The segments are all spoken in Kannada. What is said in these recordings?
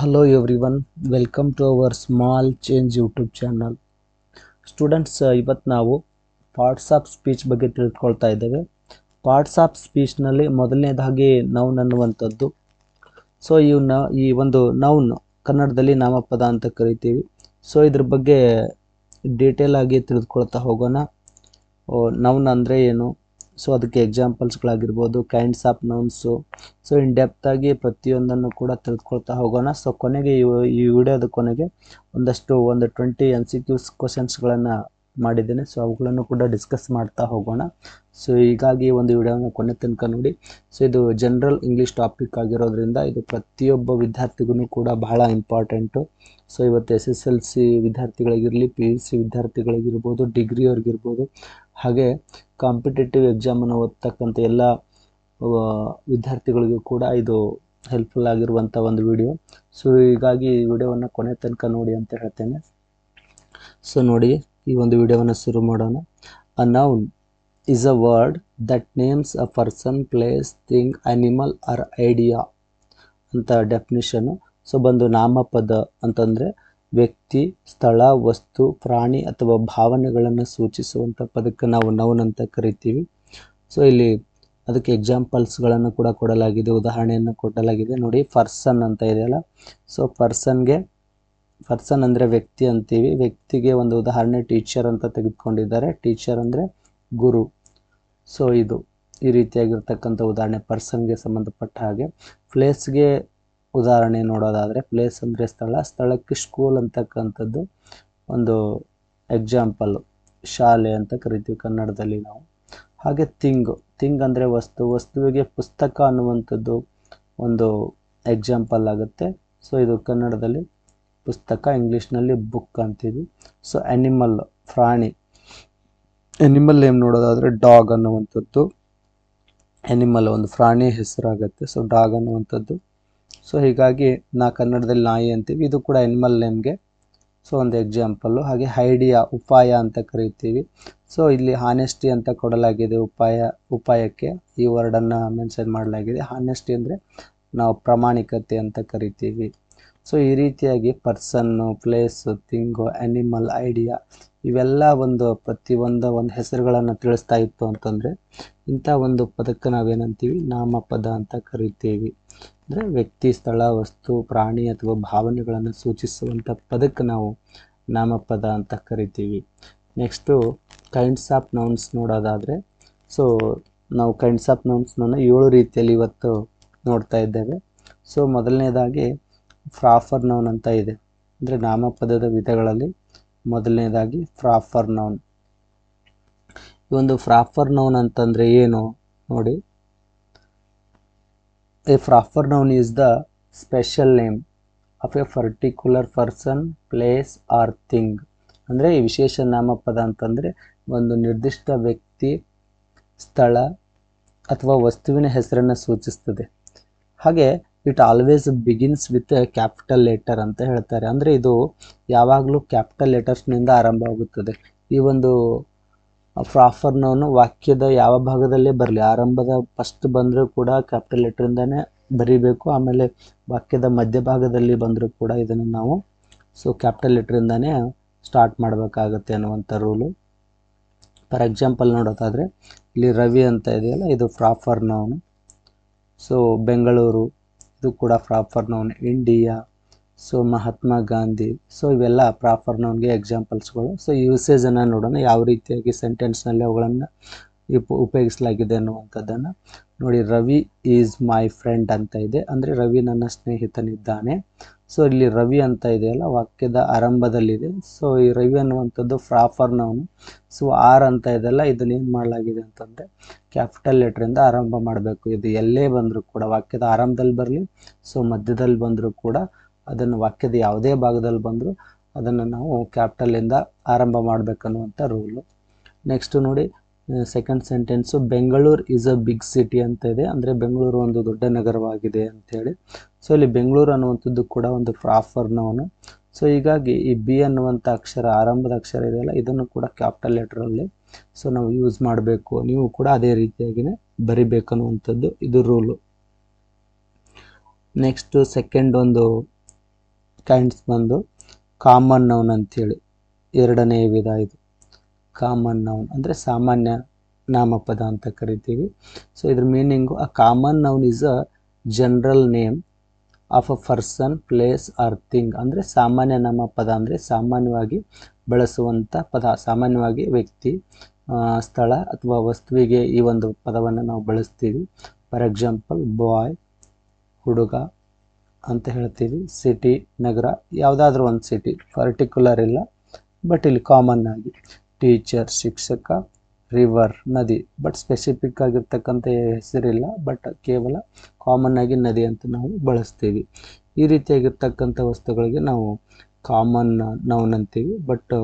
Hello everyone, welcome to our small change YouTube channel. Students, ಇವತ್ತು ನಾವು ಪಾರ್ಟ್ಸ್ ಆಫ್ ಸ್ಪೀಚ್ ಬಗ್ಗೆ ತಿಳ್ಕೊಳ್ತಾ ಇದ್ದೇವೆ. ಪಾರ್ಟ್ಸ್ ಆಫ್ ಸ್ಪೀಚ್ನಲ್ಲಿ ಮೊದಲನೇದಾಗಿ ನೌನ್ ಅನ್ನುವಂಥದ್ದು. ಸೊ ಈ ಒಂದು ನೌನ್ ಕನ್ನಡದಲ್ಲಿ ನಾಮಪದ ಅಂತ ಕರಿತೀವಿ. ಸೊ ಇದ್ರ ಬಗ್ಗೆ ಡೀಟೇಲ್ ಆಗಿ ತಿಳಿದುಕೊಳ್ತಾ ಹೋಗೋಣ. ನೌನ್ ಅಂದರೆ ಏನು, ಸೊ ಅದಕ್ಕೆ ಎಕ್ಸಾಂಪಲ್ಸ್ಗಳಾಗಿರ್ಬೋದು, kinds of nouns, so in depth ಆಗಿ ಪ್ರತಿಯೊಂದನ್ನು ಕೂಡ ತಿಳ್ಕೊಳ್ತಾ ಹೋಗೋಣ. ಸೊ ಕೊನೆಗೆ ಈ ವಿಡಿಯೋದ ಕೊನೆಗೆ ಒಂದು 20 MCQs ಕ್ವಶನ್ಸ್ಗಳನ್ನು ಮಾಡಿದ್ದೇನೆ. ಸೊ ಅವುಗಳನ್ನು ಕೂಡ ಡಿಸ್ಕಸ್ ಮಾಡ್ತಾ ಹೋಗೋಣ. ಸೊ ಹೀಗಾಗಿ ಒಂದು ವಿಡಿಯೋನ ಕೊನೆ ತನಕ ನೋಡಿ. ಸೊ ಇದು ಜನರಲ್ ಇಂಗ್ಲೀಷ್ ಟಾಪಿಕ್ ಆಗಿರೋದ್ರಿಂದ ಇದು ಪ್ರತಿಯೊಬ್ಬ ವಿದ್ಯಾರ್ಥಿಗೂ ಕೂಡ ಬಹಳ ಇಂಪಾರ್ಟೆಂಟು. ಸೊ ಇವತ್ತು SSLC ವಿದ್ಯಾರ್ಥಿಗಳಿಗಿರಲಿ, PUC ವಿದ್ಯಾರ್ಥಿಗಳಿಗಿರ್ಬೋದು, ಡಿಗ್ರಿಯವ್ರಿಗಿರ್ಬೋದು, ಹಾಗೆ ಕಾಂಪಿಟೇಟಿವ್ ಎಕ್ಸಾಮನ್ನು ಓದ್ತಕ್ಕಂಥ ಎಲ್ಲ ವಿದ್ಯಾರ್ಥಿಗಳಿಗೂ ಕೂಡ ಇದು ಹೆಲ್ಪ್ಫುಲ್ ಆಗಿರುವಂಥ ಒಂದು ವಿಡಿಯೋ. ಸೊ ಹೀಗಾಗಿ ಈ ವಿಡಿಯೋವನ್ನು ಕೊನೆ ತನಕ ನೋಡಿ ಅಂತ ಹೇಳ್ತೇನೆ. ಸೊ ನೋಡಿ, ಈ ಒಂದು ವಿಡಿಯೋವನ್ನು ಶುರು ಮಾಡೋಣ. A noun is a word that names a person, place, thing, animal or idea ಅಂತ ಡೆಫಿನಿಷನು. ಸೊ ಬಂದು ನಾಮಪದ ಅಂತಂದರೆ ವ್ಯಕ್ತಿ, ಸ್ಥಳ, ವಸ್ತು, ಪ್ರಾಣಿ ಅಥವಾ ಭಾವನೆಗಳನ್ನು ಸೂಚಿಸುವಂಥ ಪದಕ್ಕೆ ನಾವು ನೌನ್ ಅಂತ ಕರಿತೀವಿ. ಸೊ ಇಲ್ಲಿ ಅದಕ್ಕೆ ಎಕ್ಸಾಂಪಲ್ಸ್ಗಳನ್ನು ಕೂಡ ಕೊಡಲಾಗಿದೆ, ಉದಾಹರಣೆಯನ್ನು ಕೊಡಲಾಗಿದೆ. ನೋಡಿ, ಪರ್ಸನ್ ಅಂತ ಇದೆಯಲ್ಲ, ಸೊ ಪರ್ಸನ್ ಅಂದರೆ ವ್ಯಕ್ತಿ ಅಂತೀವಿ. ವ್ಯಕ್ತಿಗೆ ಒಂದು ಉದಾಹರಣೆ ಟೀಚರ್ ಅಂತ ತೆಗೆದುಕೊಂಡಿದ್ದಾರೆ. ಟೀಚರ್ ಅಂದರೆ ಗುರು. ಸೊ ಇದು ಈ ರೀತಿಯಾಗಿರ್ತಕ್ಕಂಥ ಉದಾಹರಣೆ ಪರ್ಸನ್ಗೆ ಸಂಬಂಧಪಟ್ಟ ಹಾಗೆ. ಪ್ಲೇಸ್ಗೆ ಉದಾಹರಣೆ ನೋಡೋದಾದರೆ, ಪ್ಲೇಸ್ ಅಂದರೆ ಸ್ಥಳ, ಸ್ಥಳಕ್ಕೆ ಸ್ಕೂಲ್ ಅಂತಕ್ಕಂಥದ್ದು ಒಂದು ಎಕ್ಸಾಂಪಲ್ಲು, ಶಾಲೆ ಅಂತ ಕರಿತೀವಿ ಕನ್ನಡದಲ್ಲಿ ನಾವು. ಹಾಗೆ ಥಿಂಗ್ ಅಂದರೆ ವಸ್ತುವಿಗೆ ಪುಸ್ತಕ ಅನ್ನುವಂಥದ್ದು ಒಂದು ಎಕ್ಸಾಂಪಲ್ ಆಗುತ್ತೆ. ಸೊ ಇದು ಕನ್ನಡದಲ್ಲಿ ಪುಸ್ತಕ, ಇಂಗ್ಲೀಷ್ನಲ್ಲಿ ಬುಕ್ ಅಂತೀವಿ. ಸೊ ಆ್ಯನಿಮಲ್, ಪ್ರಾಣಿ. ಆ್ಯನಿಮಲ್ ನೇಮ್ ನೋಡೋದಾದರೆ ಡಾಗ್ ಅನ್ನುವಂಥದ್ದು ಆ್ಯನಿಮಲ್, ಒಂದು ಪ್ರಾಣಿ ಹೆಸರಾಗುತ್ತೆ. ಸೊ ಡಾಗ್ ಅನ್ನುವಂಥದ್ದು. ಸೊ ಹೀಗಾಗಿ ಕನ್ನಡದಲ್ಲಿ ನಾಯಿ ಅಂತೀವಿ, ಇದು ಕೂಡ ಆ್ಯನಿಮಲ್ ನೇಮ್ಗೆ ಸೊ ಒಂದು ಎಕ್ಸಾಂಪಲ್ಲು. ಹಾಗೆ ಐಡಿಯಾ, ಉಪಾಯ ಅಂತ ಕರಿತೀವಿ. ಸೊ ಇಲ್ಲಿ ಹಾನೆಸ್ಟಿ ಅಂತ ಕೊಡಲಾಗಿದೆ. ಉಪಾಯಕ್ಕೆ ಈ ವರ್ಡನ್ನು ಮೆನ್ಷನ್ ಮಾಡಲಾಗಿದೆ. ಹಾನೆಸ್ಟಿ ಅಂದರೆ ನಾವು ಪ್ರಾಮಾಣಿಕತೆ ಅಂತ ಕರಿತೀವಿ. ಸೊ ಈ ರೀತಿಯಾಗಿ ಪರ್ಸನ್ನು, ಪ್ಲೇಸು, ಥಿಂಗು, ಆ್ಯನಿಮಲ್, ಐಡಿಯಾ ಇವೆಲ್ಲ ಪ್ರತಿಯೊಂದು ಹೆಸರುಗಳನ್ನು ತಿಳಿಸ್ತಾ ಇತ್ತು ಅಂತಂದರೆ ಇಂಥ ಒಂದು ಪದಕ್ಕೆ ನಾವೇನಂತೀವಿ, ನಾಮಪದ ಅಂತ ಕರಿತೀವಿ. ಅಂದರೆ ವ್ಯಕ್ತಿ, ಸ್ಥಳ, ವಸ್ತು, ಪ್ರಾಣಿ ಅಥವಾ ಭಾವನೆಗಳನ್ನು ಸೂಚಿಸುವಂಥ ಪದಕ್ಕೆ ನಾವು ನಾಮಪದ ಅಂತ ಕರಿತೀವಿ. ನೆಕ್ಸ್ಟು ಕೈಂಡ್ಸ್ ಆಫ್ ನೌನ್ಸ್ ನೋಡೋದಾದರೆ, ಸೊ ನಾವು ಕೈಂಡ್ಸ್ ಆಫ್ ನೌನ್ಸ್ನ 7 ರೀತಿಯಲ್ಲಿ ಇವತ್ತು ನೋಡ್ತಾ ಇದ್ದೇವೆ. ಸೊ ಮೊದಲನೇದಾಗಿ ಪ್ರಾಪರ್ ನೌನ್ ಅಂತ ಇದೆ. ಅಂದರೆ ನಾಮಪದದ ವಿಧಗಳಲ್ಲಿ ಮೊದಲನೇದಾಗಿ ಪ್ರಾಪರ್ ನೌನ್. ಈ ಒಂದು ಪ್ರಾಪರ್ ನೌನ್ ಅಂತಂದರೆ ಏನು ನೋಡಿ. A proper noun is the special name of A particular person, place R thing. ಅಂದರೆ ಈ ವಿಶೇಷ ನಾಮಪದ ಅಂತಂದರೆ ಒಂದು ನಿರ್ದಿಷ್ಟ ವ್ಯಕ್ತಿ, ಸ್ಥಳ ಅಥವಾ ವಸ್ತುವಿನ ಹೆಸರನ್ನು ಸೂಚಿಸ್ತದೆ. ಹಾಗೆ it always begins with capital letter ಅಂತ ಹೇಳ್ತಾರೆ. ಅಂದರೆ ಇದು ಯಾವಾಗಲೂ ಕ್ಯಾಪಿಟಲ್ ಲೆಟರ್ಸ್ನಿಂದ ಆರಂಭ ಆಗುತ್ತದೆ. ಈ ಒಂದು ಪ್ರಾಪರ್ ನೌನ್ ವಾಕ್ಯದ ಯಾವ ಭಾಗದಲ್ಲೇ ಬರಲಿ, ಆರಂಭದ ಫಸ್ಟ್ ಬಂದರೂ ಕೂಡ ಕ್ಯಾಪಿಟಲ್ ಲೆಟರಿಂದನೇ ಬರೀಬೇಕು. ಆಮೇಲೆ ವಾಕ್ಯದ ಮಧ್ಯಭಾಗದಲ್ಲಿ ಬಂದರೂ ಕೂಡ ಇದನ್ನು ನಾವು ಕ್ಯಾಪಿಟಲ್ ಲೆಟರಿಂದನೇ ಸ್ಟಾರ್ಟ್ ಮಾಡಬೇಕಾಗತ್ತೆ ಅನ್ನುವಂಥ ರೂಲು. ಫಾರ್ ಎಕ್ಸಾಂಪಲ್ ನೋಡೋದಾದರೆ, ಇಲ್ಲಿ ರವಿ ಅಂತ ಇದೆಯಲ್ಲ, ಇದು ಪ್ರಾಪರ್ ನೌನ್. ಸೊ ಬೆಂಗಳೂರು, ಇದು ಕೂಡ proper noun. India, so Mahatma Gandhi, so ಇವೆಲ್ಲ ಪ್ರಾಪರ್ ನೌನ್ಗೆ ಎಕ್ಸಾಂಪಲ್ಸ್ಗಳು. ಸೊ ಯೂಸೇಜನ್ನು ನೋಡೋಣ, ಯಾವ ರೀತಿಯಾಗಿ ಸೆಂಟೆನ್ಸ್ನಲ್ಲಿ ಅವುಗಳನ್ನು ಉಪಯೋಗಿಸಲಾಗಿದೆ ಅನ್ನುವಂಥದ್ದನ್ನು ನೋಡಿ. ರವಿ ಈಸ್ ಮೈ ಫ್ರೆಂಡ್ ಅಂತ ಇದೆ, ಅಂದರೆ ರವಿ ನನ್ನ ಸ್ನೇಹಿತನಿದ್ದಾನೆ. ಸೊ ಇಲ್ಲಿ ರವಿ ಅಂತ ಇದೆಯಲ್ಲ, ವಾಕ್ಯದ ಆರಂಭದಲ್ಲಿದೆ. ಸೊ ಈ ರವಿ ಅನ್ನುವಂಥದ್ದು ಪ್ರಾಪರ್ ನೌನು. ಸೊ ಆರ್ ಅಂತ ಇದೆಯಲ್ಲ, ಇದನ್ನೇನು ಮಾಡಲಾಗಿದೆ ಅಂತಂದರೆ ಕ್ಯಾಪಿಟಲ್ ಲೆಟ್ರಿಂದ ಆರಂಭ ಮಾಡಬೇಕು. ಇದು ಎಲ್ಲೇ ಬಂದರೂ ಕೂಡ, ವಾಕ್ಯದ ಆರಂಭದಲ್ಲಿ ಬರಲಿ, ಸೊ ಮಧ್ಯದಲ್ಲಿ ಬಂದರೂ ಕೂಡ, ಅದನ್ನು ವಾಕ್ಯದ ಯಾವುದೇ ಭಾಗದಲ್ಲಿ ಬಂದರೂ ಅದನ್ನು ನಾವು ಕ್ಯಾಪಿಟಲಿಂದ ಆರಂಭ ಮಾಡಬೇಕನ್ನುವಂಥ ರೂಲು. ನೆಕ್ಸ್ಟ್ ನೋಡಿ, second sentence, Bengaluru is a big city ಅಂತ ಇದೆ. ಅಂದರೆ ಬೆಂಗಳೂರು ಒಂದು ದೊಡ್ಡ ನಗರವಾಗಿದೆ ಅಂಥೇಳಿ. ಸೊ ಇಲ್ಲಿ ಬೆಂಗಳೂರು ಅನ್ನುವಂಥದ್ದು ಕೂಡ ಒಂದು ಪ್ರಾಪರ್ ನೌನು. ಸೊ ಹೀಗಾಗಿ ಈ ಬಿ ಅನ್ನುವಂಥ ಅಕ್ಷರ, ಆರಂಭದ ಅಕ್ಷರ ಇದೆಯಲ್ಲ, ಇದನ್ನು ಕೂಡ ಕ್ಯಾಪಿಟಲ್ ಲೆಟ್ರಲ್ಲಿ ಸೊ ನಾವು ಯೂಸ್ ಮಾಡಬೇಕು. ನೀವು ಕೂಡ ಅದೇ ರೀತಿಯಾಗಿಯೇ ಬರಿಬೇಕನ್ನುವಂಥದ್ದು ಇದು ರೂಲು. ನೆಕ್ಸ್ಟ್ ಸೆಕೆಂಡ್ ಒಂದು ಕೈಂಡ್ಸ್ ಬಂದು ಕಾಮನ್ ನೌನ್ ಅಂತೇಳಿ ಎರಡನೇ ವಿಧ ಇದು. ಕಾಮನ್ ನೌನ್ ಅಂದರೆ ಸಾಮಾನ್ಯ ನಾಮಪದ ಅಂತ ಕರಿತೀವಿ. ಸೊ ಇದ್ರ meaning a common noun is a general name of a person, place R thing. ಅಂದರೆ ಸಾಮಾನ್ಯ ನಾಮಪದ ಅಂದರೆ ಸಾಮಾನ್ಯವಾಗಿ ಬಳಸುವಂಥ ಪದ, ಸಾಮಾನ್ಯವಾಗಿ ವ್ಯಕ್ತಿ, ಸ್ಥಳ ಅಥವಾ ವಸ್ತುವಿಗೆ ಈ ಒಂದು ಪದವನ್ನು ನಾವು ಬಳಸ್ತೀವಿ. ಫಾರ್ ಎಕ್ಸಾಂಪಲ್ ಬಾಯ್, ಹುಡುಗ ಅಂತ ಹೇಳ್ತೀವಿ. ಸಿಟಿ, ನಗರ, ಯಾವುದಾದ್ರೂ ಒಂದು ಸಿಟಿ, ಪರ್ಟಿಕ್ಯುಲರ್ ಇಲ್ಲ, ಬಟ್ ಇಲ್ಲಿ ಕಾಮನ್ ಆಗಿ. ಟೀಚರ್, ಶಿಕ್ಷಕ, ರಿವರ್, ನದಿ, ಬಟ್ ಸ್ಪೆಸಿಫಿಕ್ ಆಗಿರ್ತಕ್ಕಂಥ ಹೆಸರಿಲ್ಲ, ಬಟ್ ಕೇವಲ ಕಾಮನ್ ಆಗಿ ನದಿ ಅಂತ ನಾವು ಬಳಸ್ತೀವಿ. ಈ ರೀತಿಯಾಗಿರ್ತಕ್ಕಂಥ ವಸ್ತುಗಳಿಗೆ ನಾವು ಕಾಮನ್ ನೌನ್ ಅಂತೀವಿ. ಬಟ್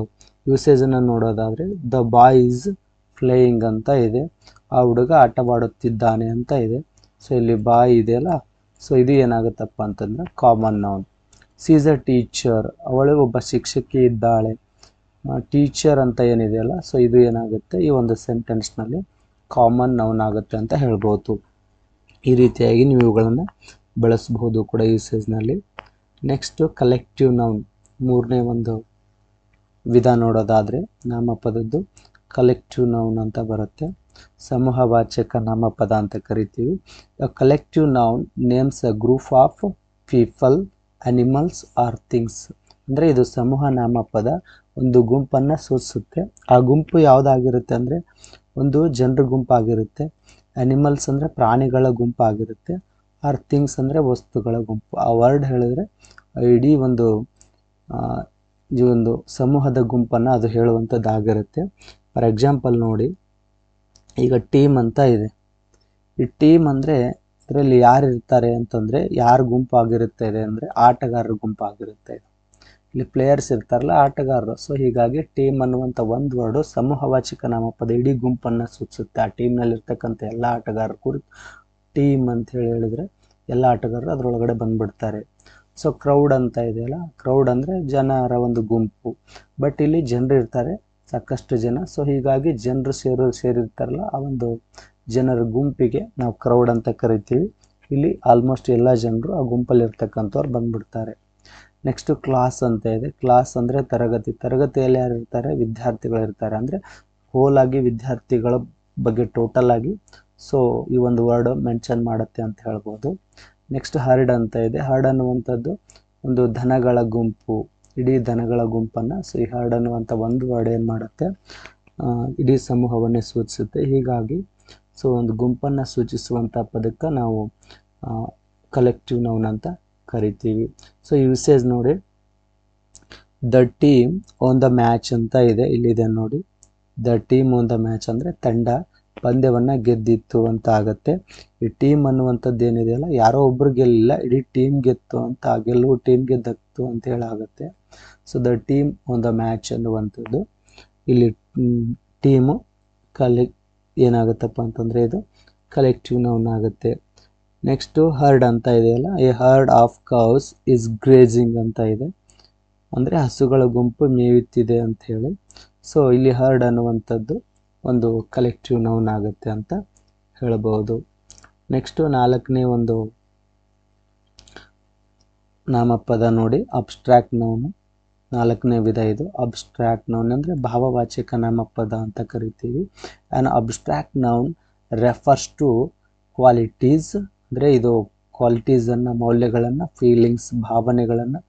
ಯೂಸೇಜನ್ನು ನೋಡೋದಾದರೆ ದ ಬಾಯ್ ಈಸ್ ಪ್ಲೇಯಿಂಗ್ ಅಂತ ಇದೆ, ಆ ಹುಡುಗ ಆಟವಾಡುತ್ತಿದ್ದಾನೆ ಅಂತ ಇದೆ. ಸೊ ಇಲ್ಲಿ ಬಾಯ್ ಇದೆಯಲ್ಲ, ಸೊ ಇದು ಏನಾಗುತ್ತಪ್ಪ ಅಂತಂದ್ರೆ common noun. C is a teacher, ಅವಳು ಒಬ್ಬ ಶಿಕ್ಷಕಿ ಇದ್ದಾಳೆ. ಟೀಚರ್ ಅಂತ ಏನಿದೆಯಲ್ಲ, ಸೊ ಇದು ಏನಾಗುತ್ತೆ ಈ ಒಂದು ಸೆಂಟೆನ್ಸ್ನಲ್ಲಿ ಕಾಮನ್ ನೌನ್ ಆಗುತ್ತೆ ಅಂತ ಹೇಳ್ಬೋದು. ಈ ರೀತಿಯಾಗಿ ನೀವು ಇವುಗಳನ್ನು ಬಳಸಬಹುದು ಕೂಡ ಯೂಸೇಜ್ನಲ್ಲಿ. ನೆಕ್ಸ್ಟು ಕಲೆಕ್ಟಿವ್ ನೌನ್, ಮೂರನೇ ಒಂದು ವಿಧ ನೋಡೋದಾದರೆ ನಾಮಪದದ್ದು ಕಲೆಕ್ಟಿವ್ ನೌನ್ ಅಂತ ಬರುತ್ತೆ. ಸಮೂಹವಾಚಕ ನಾಮಪದ ಅಂತ ಕರಿತೀವಿ. Collective noun names a group of people, animals are things. ಅಂದರೆ ಇದು ಸಮೂಹ ನಾಮಪದ ಒಂದು ಗುಂಪನ್ನು ಸೂಚಿಸುತ್ತೆ. ಆ ಗುಂಪು ಯಾವುದಾಗಿರುತ್ತೆ ಅಂದರೆ ಒಂದು ಜನರ ಗುಂಪಾಗಿರುತ್ತೆ, ಅನಿಮಲ್ಸ್ ಅಂದರೆ ಪ್ರಾಣಿಗಳ ಗುಂಪಾಗಿರುತ್ತೆ, ಆರ್ ಥಿಂಗ್ಸ್ ಅಂದರೆ ವಸ್ತುಗಳ ಗುಂಪು. ಆ ವರ್ಡ್ ಹೇಳಿದ್ರೆ ಇಡೀ ಒಂದು ಈ ಒಂದು ಸಮೂಹದ ಗುಂಪನ್ನು ಅದು ಹೇಳುವಂಥದ್ದಾಗಿರುತ್ತೆ. ಫಾರ್ ಎಕ್ಸಾಂಪಲ್ ನೋಡಿ, ಈಗ ಟೀಮ್ ಅಂತ ಇದೆ. ಈ ಟೀಮ್ ಅಂದರೆ ಇದರಲ್ಲಿ ಯಾರು ಇರ್ತಾರೆ ಅಂತಂದರೆ ಯಾರು ಗುಂಪಾಗಿರುತ್ತೆ ಅಂದರೆ ಆಟಗಾರರ ಗುಂಪಾಗಿರುತ್ತೆ. ಇಲ್ಲಿ ಪ್ಲೇಯರ್ಸ್ ಇರ್ತಾರಲ್ಲ, ಆಟಗಾರರು. ಸೊ ಹೀಗಾಗಿ ಟೀಮ್ ಅನ್ನುವಂಥ ಒಂದು ವರ್ಡು ಸಮೂಹವಾಚಕ ನಾಮಪದ ಇಡೀ ಗುಂಪನ್ನು ಸೂಚಿಸುತ್ತೆ. ಆ ಟೀಮ್ನಲ್ಲಿರ್ತಕ್ಕಂಥ ಎಲ್ಲ ಆಟಗಾರರು ಕುರಿತು ಟೀಮ್ ಅಂತ ಹೇಳಿದ್ರೆ ಎಲ್ಲ ಆಟಗಾರರು ಅದರೊಳಗಡೆ ಬಂದ್ಬಿಡ್ತಾರೆ. ಸೊ ಕ್ರೌಡ್ ಅಂತ ಇದೆಯಲ್ಲ, ಕ್ರೌಡ್ ಅಂದರೆ ಜನರ ಒಂದು ಗುಂಪು, ಬಟ್ ಇಲ್ಲಿ ಜನರು ಇರ್ತಾರೆ, ಸಾಕಷ್ಟು ಜನ. ಸೊ ಹೀಗಾಗಿ ಜನರು ಸೇರಿರ್ತಾರಲ್ಲ, ಆ ಒಂದು ಜನರ ಗುಂಪಿಗೆ ನಾವು ಕ್ರೌಡ್ ಅಂತ ಕರಿತೀವಿ. ಇಲ್ಲಿ ಆಲ್ಮೋಸ್ಟ್ ಎಲ್ಲ ಜನರು ಆ ಗುಂಪಲ್ಲಿ ಇರ್ತಕ್ಕಂಥವ್ರು ಬಂದ್ಬಿಡ್ತಾರೆ. ನೆಕ್ಸ್ಟು ಕ್ಲಾಸ್ ಅಂತ ಇದೆ. ಕ್ಲಾಸ್ ಅಂದರೆ ತರಗತಿ. ತರಗತಿಯಲ್ಲಿ ಯಾರು ಇರ್ತಾರೆ? ವಿದ್ಯಾರ್ಥಿಗಳು ಇರ್ತಾರೆ. ಅಂದರೆ ಹೋಲ್ ಆಗಿ ವಿದ್ಯಾರ್ಥಿಗಳ ಬಗ್ಗೆ ಟೋಟಲ್ ಆಗಿ ಸೊ ಈ ಒಂದು ವರ್ಡ್ ಮೆನ್ಷನ್ ಮಾಡುತ್ತೆ ಅಂತ ಹೇಳ್ಬೋದು. ನೆಕ್ಸ್ಟ್ ಹರ್ಡ್ ಅಂತ ಇದೆ. ಹರ್ಡ್ ಅನ್ನುವಂಥದ್ದು ಒಂದು ದನಗಳ ಗುಂಪು, ಇಡೀ ದನಗಳ ಗುಂಪನ್ನು. ಸೊ ಈ ಹರ್ಡ್ ಅನ್ನುವಂಥ ಒಂದು ವರ್ಡ್ ಏನು ಮಾಡುತ್ತೆ, ಇಡೀ ಸಮೂಹವನ್ನೇ ಸೂಚಿಸುತ್ತೆ. ಹೀಗಾಗಿ ಸೊ ಒಂದು ಗುಂಪನ್ನು ಸೂಚಿಸುವಂಥ ಪದಕ್ಕೆ ನಾವು ಕಲೆಕ್ಟಿವ್ ನೌನ್ ಅಂತ ಕರಿತೀವಿ. ಸೊ ಯೂಸೇಜ್ ನೋಡಿ, the team on the match ಅಂತ ಇದೆ, ಇಲ್ಲಿದೆ ನೋಡಿ. The team on the match ಅಂದರೆ ತಂಡ ಪಂದ್ಯವನ್ನು ಗೆದ್ದಿತ್ತು ಅಂತ ಆಗುತ್ತೆ. ಈ ಟೀಮ್ ಅನ್ನುವಂಥದ್ದು ಏನಿದೆಯಲ್ಲ, ಯಾರೋ ಒಬ್ರು ಗೆಲ್ಲಿಲ್ಲ, ಇಡೀ ಟೀಮ್ ಗೆತ್ತು ಅಂತ, ಗೆಲುವು ಟೀಮ್ಗೆ ದಕ್ತು ಅಂತ ಹೇಳಾಗುತ್ತೆ. So the team on the match ಅನ್ನುವಂಥದ್ದು ಇಲ್ಲಿ ಟೀಮು ಏನಾಗುತ್ತಪ್ಪ ಅಂತಂದರೆ ಇದು ಕಲೆಕ್ಟಿವ್ ನೌನ್ ಆಗುತ್ತೆ. ನೆಕ್ಸ್ಟು ಹರ್ಡ್ ಅಂತ ಇದೆಯಲ್ಲ, a herd of cows is grazing ಅಂತ ಇದೆ, ಅಂದರೆ ಹಸುಗಳ ಗುಂಪು ಮೇಯುತ್ತಿದೆ ಅಂತ ಹೇಳಿ. ಸೊ ಇಲ್ಲಿ ಹರ್ಡ್ ಅನ್ನುವಂಥದ್ದು ಒಂದು ಕಲೆಕ್ಟಿವ್ ನೌನ್ ಆಗುತ್ತೆ ಅಂತ ಹೇಳಬಹುದು. ನೆಕ್ಸ್ಟು ನಾಲ್ಕನೇ ಒಂದು ನಾಮಪದ ನೋಡಿ, ಅಬ್ಸ್ಟ್ರಾಕ್ಟ್ ನೌನು. ನಾಲ್ಕನೇ ವಿಧ ಇದು. ಅಬ್ಸ್ಟ್ರಾಕ್ಟ್ ನೌನ್ ಅಂದರೆ ಭಾವವಾಚಕ ನಾಮಪದ ಅಂತ ಕರಿತೀವಿ. An abstract noun refers to qualities, ಅಂದರೆ ಇದು ಕ್ವಾಲಿಟೀಸನ್ನು, ಮೌಲ್ಯಗಳನ್ನು, ಫೀಲಿಂಗ್ಸ್ ಭಾವನೆಗಳನ್ನು,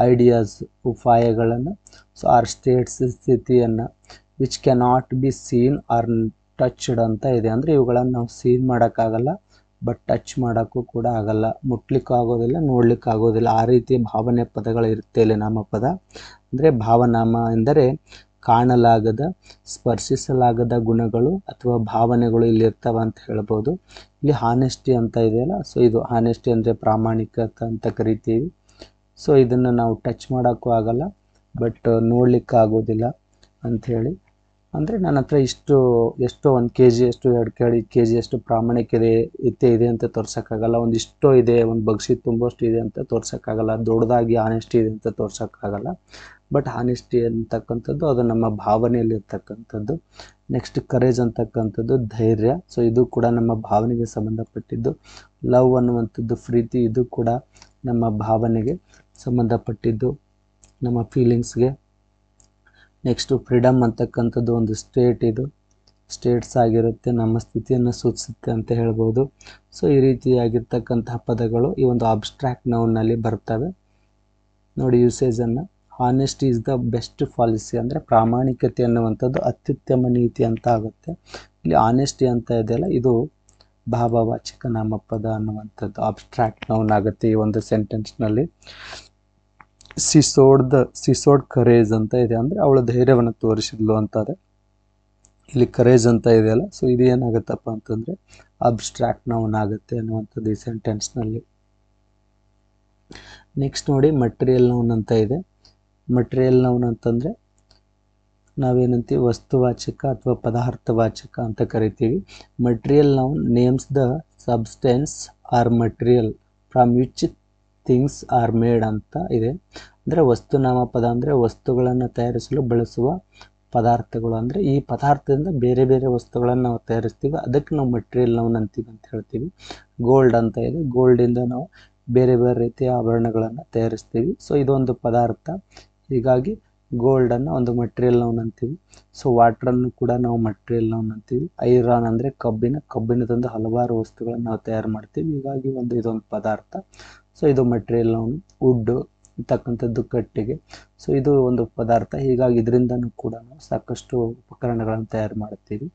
ಐಡಿಯಾಸ್ ಉಪಾಯಗಳನ್ನು, ಸೊ ಆರ್ ಸ್ಟೇಟ್ಸ್ ಸ್ಥಿತಿಯನ್ನು, which cannot be seen or touched ಅಂತ ಇದೆ. ಅಂದರೆ ಇವುಗಳನ್ನು ನಾವು ಸೀನ್ ಮಾಡೋಕ್ಕಾಗಲ್ಲ, ಬಟ್ ಟಚ್ ಮಾಡೋಕ್ಕೂ ಕೂಡ ಆಗಲ್ಲ, ಮುಟ್ಲಿಕ್ಕೂ ಆಗೋದಿಲ್ಲ, ನೋಡ್ಲಿಕ್ಕೆ ಆಗೋದಿಲ್ಲ. ಆ ರೀತಿಯ ಭಾವನೆ ಪದಗಳು ಇರುತ್ತೆ ಇಲ್ಲಿ ನಾಮಪದ. ಅಂದರೆ ಭಾವನಾಮ ಎಂದರೆ ಕಾಣಲಾಗದ, ಸ್ಪರ್ಶಿಸಲಾಗದ ಗುಣಗಳು ಅಥವಾ ಭಾವನೆಗಳು ಇಲ್ಲಿ ಇರ್ತವೆ ಅಂತ ಹೇಳ್ಬೋದು. ಇಲ್ಲಿ ಹಾನೆಸ್ಟಿ ಅಂತ ಇದೆಯಲ್ಲ, ಸೊ ಇದು ಹಾನೆಸ್ಟಿ ಅಂದರೆ ಪ್ರಾಮಾಣಿಕತೆ ಅಂತ ಕರಿತೀವಿ. ಸೊ ಇದನ್ನು ನಾವು ಟಚ್ ಮಾಡೋಕ್ಕೂ ಆಗಲ್ಲ, ಬಟ್ ನೋಡ್ಲಿಕ್ಕೆ ಆಗೋದಿಲ್ಲ ಅಂಥೇಳಿ. ಅಂದರೆ ನನ್ನ ಹತ್ರ ಎಷ್ಟೋ 1 kg ಅಷ್ಟು 2 kg ಅಷ್ಟು ಪ್ರಾಮಾಣಿಕತೆ ಇದೆ ಅಂತ ತೋರ್ಸೋಕ್ಕಾಗಲ್ಲ. ಒಂದಿಷ್ಟೋ ಇದೆ, ಒಂದು ಬಗ್ಸಿ ತುಂಬಷ್ಟು ಇದೆ ಅಂತ ತೋರ್ಸೋಕ್ಕಾಗಲ್ಲ. ದೊಡ್ಡದಾಗಿ ಹಾನೆಸ್ಟಿ ಇದೆ ಅಂತ ತೋರ್ಸೋಕ್ಕಾಗಲ್ಲ. ಬಟ್ ಹಾನೆಸ್ಟಿ ಅಂತಕ್ಕಂಥದ್ದು ಅದು ನಮ್ಮ ಭಾವನೆಯಲ್ಲಿ ಇರ್ತಕ್ಕಂಥದ್ದು. ನೆಕ್ಸ್ಟ್ ಕರೇಜ್ ಅಂತಕ್ಕಂಥದ್ದು ಧೈರ್ಯ. ಸೊ ಇದು ಕೂಡ ನಮ್ಮ ಭಾವನೆಗೆ ಸಂಬಂಧಪಟ್ಟಿದ್ದು. ಲವ್ ಅನ್ನುವಂಥದ್ದು ಪ್ರೀತಿ, ಇದು ಕೂಡ ನಮ್ಮ ಭಾವನೆಗೆ ಸಂಬಂಧಪಟ್ಟಿದ್ದು ನಮ್ಮ ಫೀಲಿಂಗ್ಸ್ಗೆ. ನೆಕ್ಸ್ಟು ಫ್ರೀಡಮ್ ಅಂತಕ್ಕಂಥದ್ದು ಒಂದು ಸ್ಟೇಟ್ಸ್ ಆಗಿರುತ್ತೆ, ನಮ್ಮ ಸ್ಥಿತಿಯನ್ನು ಸೂಚಿಸುತ್ತೆ ಅಂತ ಹೇಳ್ಬೋದು. ಸೊ ಈ ರೀತಿಯಾಗಿರ್ತಕ್ಕಂತಹ ಪದಗಳು ಈ ಒಂದು ಅಬ್ಸ್ಟ್ರಾಕ್ಟ್ ನೌನ್ನಲ್ಲಿ ಬರ್ತವೆ. ನೋಡಿ ಯೂಸೇಜನ್ನು. Honesty is the best policy, ಅಂದರೆ ಪ್ರಾಮಾಣಿಕತೆ ಅನ್ನುವಂಥದ್ದು ಅತ್ಯುತ್ತಮ ನೀತಿ ಅಂತ ಆಗುತ್ತೆ. ಇಲ್ಲಿ ಆನೆಸ್ಟಿ ಅಂತ ಇದೆಯಲ್ಲ, ಇದು ಭಾವವಾಚಕ ನಾಮಪದ ಅನ್ನುವಂಥದ್ದು ಅಬ್ಸ್ಟ್ರಾಕ್ಟ್ ನೌನ್ ಆಗುತ್ತೆ ಈ ಒಂದು ಸೆಂಟೆನ್ಸ್ನಲ್ಲಿ. ಸಿಸೋಡ್ ಕರೇಜ್ ಅಂತ ಇದೆ, ಅಂದರೆ ಅವಳು ಧೈರ್ಯವನ್ನು ತೋರಿಸಿದ್ಲು ಅಂತಾರೆ. ಇಲ್ಲಿ ಕರೇಜ್ ಅಂತ ಇದೆಯಲ್ಲ, ಸೊ ಇದು ಏನಾಗುತ್ತಪ್ಪ ಅಂತಂದರೆ ಅಬ್ಸ್ಟ್ರಾಕ್ಟ್ ನೌನ್ ಆಗುತ್ತೆ ಅನ್ನುವಂಥದ್ದು ಈ ಸೆಂಟೆನ್ಸ್ನಲ್ಲಿ. ನೆಕ್ಸ್ಟ್ ನೋಡಿ ಮಟೀರಿಯಲ್ ನೌನ್ ಅಂತ ಇದೆ. ಮಟೀರಿಯಲ್ ನೌನ್ ಅಂತಂದರೆ ನಾವೇನಂತೀವಿ ವಸ್ತುವಾಚಕ ಅಥವಾ ಪದಾರ್ಥವಾಚಕ ಅಂತ ಕರಿತೀವಿ. Material noun names the substance or material from which things are made ಅಂತ ಇದೆ. ಅಂದರೆ ವಸ್ತು ನಾಮಪದ ಅಂದರೆ ವಸ್ತುಗಳನ್ನು ತಯಾರಿಸಲು ಬಳಸುವ ಪದಾರ್ಥಗಳು, ಅಂದರೆ ಈ ಪದಾರ್ಥದಿಂದ ಬೇರೆ ಬೇರೆ ವಸ್ತುಗಳನ್ನು ನಾವು ತಯಾರಿಸ್ತೀವಿ, ಅದಕ್ಕೆ ನಾವು ಮಟೀರಿಯಲ್ ನೌನ್ ಅಂತೀವಿ ಅಂತ ಹೇಳ್ತೀವಿ. ಗೋಲ್ಡ್ ಅಂತ ಇದೆ, ಗೋಲ್ಡಿಂದ ನಾವು ಬೇರೆ ಬೇರೆ ರೀತಿಯ ಆಭರಣಗಳನ್ನು ತಯಾರಿಸ್ತೀವಿ. ಸೊ ಇದೊಂದು ಪದಾರ್ಥ, ಹೀಗಾಗಿ ಗೋಲ್ಡನ್ನು ಒಂದು ಮಟೀರಿಯಲ್ ನೌನ್ ಅಂತೀವಿ. ಸೊ ವಾಟ್ರನ್ನು ಕೂಡ ನಾವು ಮಟೀರಿಯಲ್ ನೌನ್ ಅಂತೀವಿ. ಐರನ್ ಅಂದರೆ ಕಬ್ಬಿಣದಿಂದ ಹಲವಾರು ವಸ್ತುಗಳನ್ನು ನಾವು ತಯಾರು ಮಾಡ್ತೀವಿ, ಹೀಗಾಗಿ ಇದೊಂದು ಪದಾರ್ಥ. ಸೊ ಇದು ಮಟೀರಿಯಲ್ ನೌನ್. ವುಡ್ಡು ಅಂತಕ್ಕಂಥದ್ದು ಕಟ್ಟಿಗೆ, ಸೊ ಇದು ಒಂದು ಪದಾರ್ಥ, ಹೀಗಾಗಿ ಇದರಿಂದನೂ ಕೂಡ ನಾವು ಸಾಕಷ್ಟು ಉಪಕರಣಗಳನ್ನು ತಯಾರು ಮಾಡ್ತೀವಿ.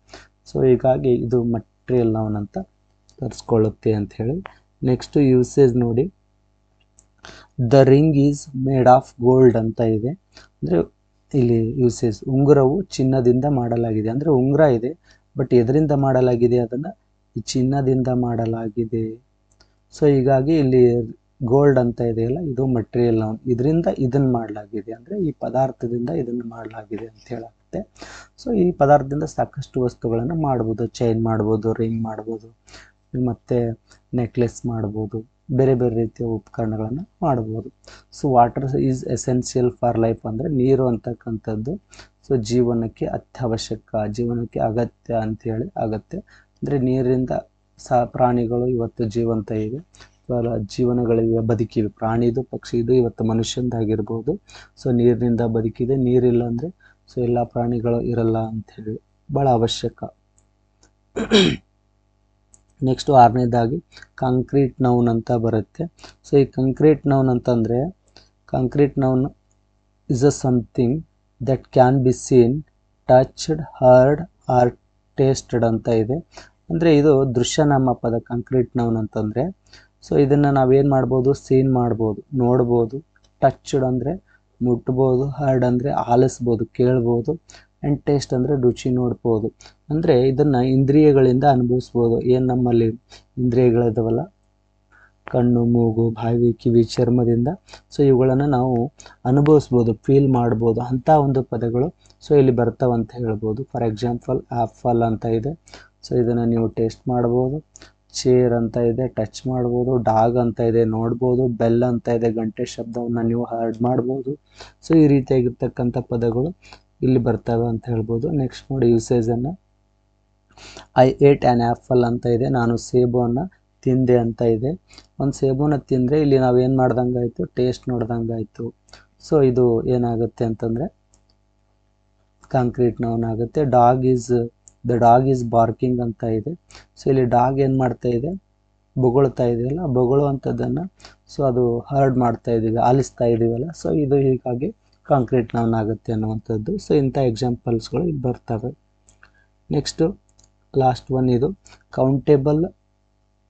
ಸೊ ಹೀಗಾಗಿ ಇದು ಮಟೀರಿಯಲ್ ನೌನ್ ಅಂತ ತರಿಸ್ಕೊಳ್ಳುತ್ತೆ ಅಂತ ಹೇಳಿ. ನೆಕ್ಸ್ಟ್ ಯೂಸೇಜ್ ನೋಡಿ. The ring is made of gold ಅಂತ ಇದೆ. ಅಂದರೆ ಇಲ್ಲಿ ಯೂಸೇಜ್ ಉಂಗುರವು ಚಿನ್ನದಿಂದ ಮಾಡಲಾಗಿದೆ, ಅಂದರೆ ಉಂಗುರ ಇದೆ ಬಟ್ ಎದರಿಂದ ಮಾಡಲಾಗಿದೆ, ಅದನ್ನು ಚಿನ್ನದಿಂದ ಮಾಡಲಾಗಿದೆ. ಸೊ ಹೀಗಾಗಿ ಇಲ್ಲಿ ಗೋಲ್ಡ್ ಅಂತ ಇದೆಯಲ್ಲ, ಇದು ಮಟೀರಿಯಲ್ ನೌನ್, ಇದರಿಂದ ಇದನ್ನು ಮಾಡಲಾಗಿದೆ, ಅಂದರೆ ಈ ಪದಾರ್ಥದಿಂದ ಇದನ್ನು ಮಾಡಲಾಗಿದೆ ಅಂತ ಹೇಳುತ್ತೆ. ಸೊ ಈ ಪದಾರ್ಥದಿಂದ ಸಾಕಷ್ಟು ವಸ್ತುಗಳನ್ನು ಮಾಡ್ಬೋದು, ಚೈನ್ ಮಾಡ್ಬೋದು, ರಿಂಗ್ ಮಾಡ್ಬೋದು, ಮತ್ತು ನೆಕ್ಲೆಸ್ ಮಾಡ್ಬೋದು, ಬೇರೆ ಬೇರೆ ರೀತಿಯ ಉಪಕರಣಗಳನ್ನು ಮಾಡ್ಬೋದು. So water is essential for life, ಅಂದರೆ ನೀರು ಅಂತಕ್ಕಂಥದ್ದು ಸೊ ಜೀವನಕ್ಕೆ ಅತ್ಯವಶ್ಯಕ, ಜೀವನಕ್ಕೆ ಅಗತ್ಯ ಅಂಥೇಳಿ ಆಗುತ್ತೆ. ಅಂದರೆ ನೀರಿಂದ ಪ್ರಾಣಿಗಳು ಇವತ್ತು ಜೀವಂತ ಇವೆ, ಜೀವನಗಳಿವೆ, ಬದುಕಿವೆ. ಪ್ರಾಣಿದು ಪಕ್ಷಿದು ಇವತ್ತು ಮನುಷ್ಯಂದಾಗಿರ್ಬೋದು. ಸೊ ನೀರಿನಿಂದ ಬದುಕಿದೆ, ನೀರಿಲ್ಲ ಅಂದರೆ ಸೊ ಎಲ್ಲ ಪ್ರಾಣಿಗಳು ಇರಲ್ಲ ಅಂಥೇಳಿ ಭಾಳ ಅವಶ್ಯಕ. ನೆಕ್ಸ್ಟು 6ನೇದಾಗಿ ಕಾಂಕ್ರೀಟ್ ನೌನ್ ಅಂತ ಬರುತ್ತೆ. ಸೊ ಈ ಕಾಂಕ್ರೀಟ್ ನೌನ್ ಅಂತಂದರೆ concrete noun is a something that can be seen, touched, heard or tasted ಅಂತ ಇದೆ. ಅಂದರೆ ಇದು ದೃಶ್ಯ ನಾಮಪದ ಕಾಂಕ್ರೀಟ್ ನೌನ್ ಅಂತಂದರೆ. ಸೊ ಇದನ್ನು ನಾವೇನು ಮಾಡ್ಬೋದು, ಸೀನ್ ಮಾಡ್ಬೋದು, ನೋಡ್ಬೋದು. ಟಚ್ಡ್ ಅಂದರೆ ಮುಟ್ಬೋದು, ಹರ್ಡ್ ಅಂದರೆ ಆಲಿಸ್ಬೋದು, ಕೇಳ್ಬೋದು, ಆ್ಯಂಡ್ ಟೇಸ್ಟ್ ಅಂದರೆ ರುಚಿ ನೋಡ್ಬೋದು. ಅಂದರೆ ಇದನ್ನು ಇಂದ್ರಿಯಗಳಿಂದ ಅನುಭವಿಸ್ಬೋದು. ಏನು ನಮ್ಮಲ್ಲಿ ಇಂದ್ರಿಯಗಳಿದಾವಲ್ಲ, ಕಣ್ಣು, ಮೂಗು, ಬಾಯಿ, ಕಿವಿ, ಚರ್ಮದಿಂದ, ಸೊ ಇವುಗಳನ್ನು ನಾವು ಅನುಭವಿಸ್ಬೋದು, ಫೀಲ್ ಮಾಡ್ಬೋದು, ಅಂಥ ಒಂದು ಪದಗಳು ಸೊ ಇಲ್ಲಿ ಬರ್ತಾವಂತ ಹೇಳ್ಬೋದು. ಫಾರ್ ಎಕ್ಸಾಂಪಲ್ ಆ್ಯಪಲ್ ಅಂತ ಇದೆ, ಸೊ ಇದನ್ನು ನೀವು ಟೇಸ್ಟ್ ಮಾಡ್ಬೋದು. ಚೇರ್ ಅಂತ ಇದೆ, ಟಚ್ ಮಾಡ್ಬೋದು. ಡಾಗ್ ಅಂತ ಇದೆ, ನೋಡ್ಬೋದು. ಬೆಲ್ ಅಂತ ಇದೆ, ಗಂಟೆ ಶಬ್ದವನ್ನು ನೀವು ಹರ್ಡ್ ಮಾಡ್ಬೋದು. ಸೊ ಈ ರೀತಿಯಾಗಿರ್ತಕ್ಕಂಥ ಪದಗಳು ಇಲ್ಲಿ ಬರ್ತವೆ ಅಂತ ಹೇಳ್ಬೋದು. ನೆಕ್ಸ್ಟ್ ನೋಡಿ ಯೂಸೇಜನ್ನು. ಐ ಏಟ್ ಆ್ಯನ್ ಆ್ಯಪಲ್ ಅಂತ ಇದೆ, ನಾನು ಸೇಬುವನ್ನು ತಿಂದೆ ಅಂತ ಇದೆ. ಒಂದು ಸೇಬುನ ತಿಂದರೆ ಇಲ್ಲಿ ನಾವೇನು ಮಾಡ್ದಂಗೆ ಆಯಿತು, ಟೇಸ್ಟ್ ನೋಡ್ದಂಗೆ ಆಯಿತು. ಸೊ ಇದು ಏನಾಗುತ್ತೆ ಅಂತಂದರೆ ಕಾಂಕ್ರೀಟ್ ನೌನ್ ಆಗುತ್ತೆ. ದ ಡಾಗ್ ಈಸ್ ಬಾರ್ಕಿಂಗ್ ಅಂತ ಇದೆ. ಸೊ ಇಲ್ಲಿ ಡಾಗ್ ಏನು ಮಾಡ್ತಾ ಇದೆ, ಬೊಗಳ್ತಾ ಇದೆಯಲ್ಲ, ಬೊಗಳುವಂಥದ್ದನ್ನು ಸೊ ಅದು ಹರ್ಡ್ ಮಾಡ್ತಾ ಇದ್ದೀವಿ, ಆಲಿಸ್ತಾ ಇದ್ದೀವಲ್ಲ, ಸೊ ಇದು ಹೀಗಾಗಿ ಕಾಂಕ್ರೀಟ್ ನೌನ್ ಆಗುತ್ತೆ ಅನ್ನುವಂಥದ್ದು. ಸೊ ಇಂಥ ಎಕ್ಸಾಂಪಲ್ಸ್ಗಳು ಇಲ್ಲಿ ಬರ್ತವೆ. ನೆಕ್ಸ್ಟು ಲಾಸ್ಟ್ ಒನ್, ಇದು ಕೌಂಟೇಬಲ್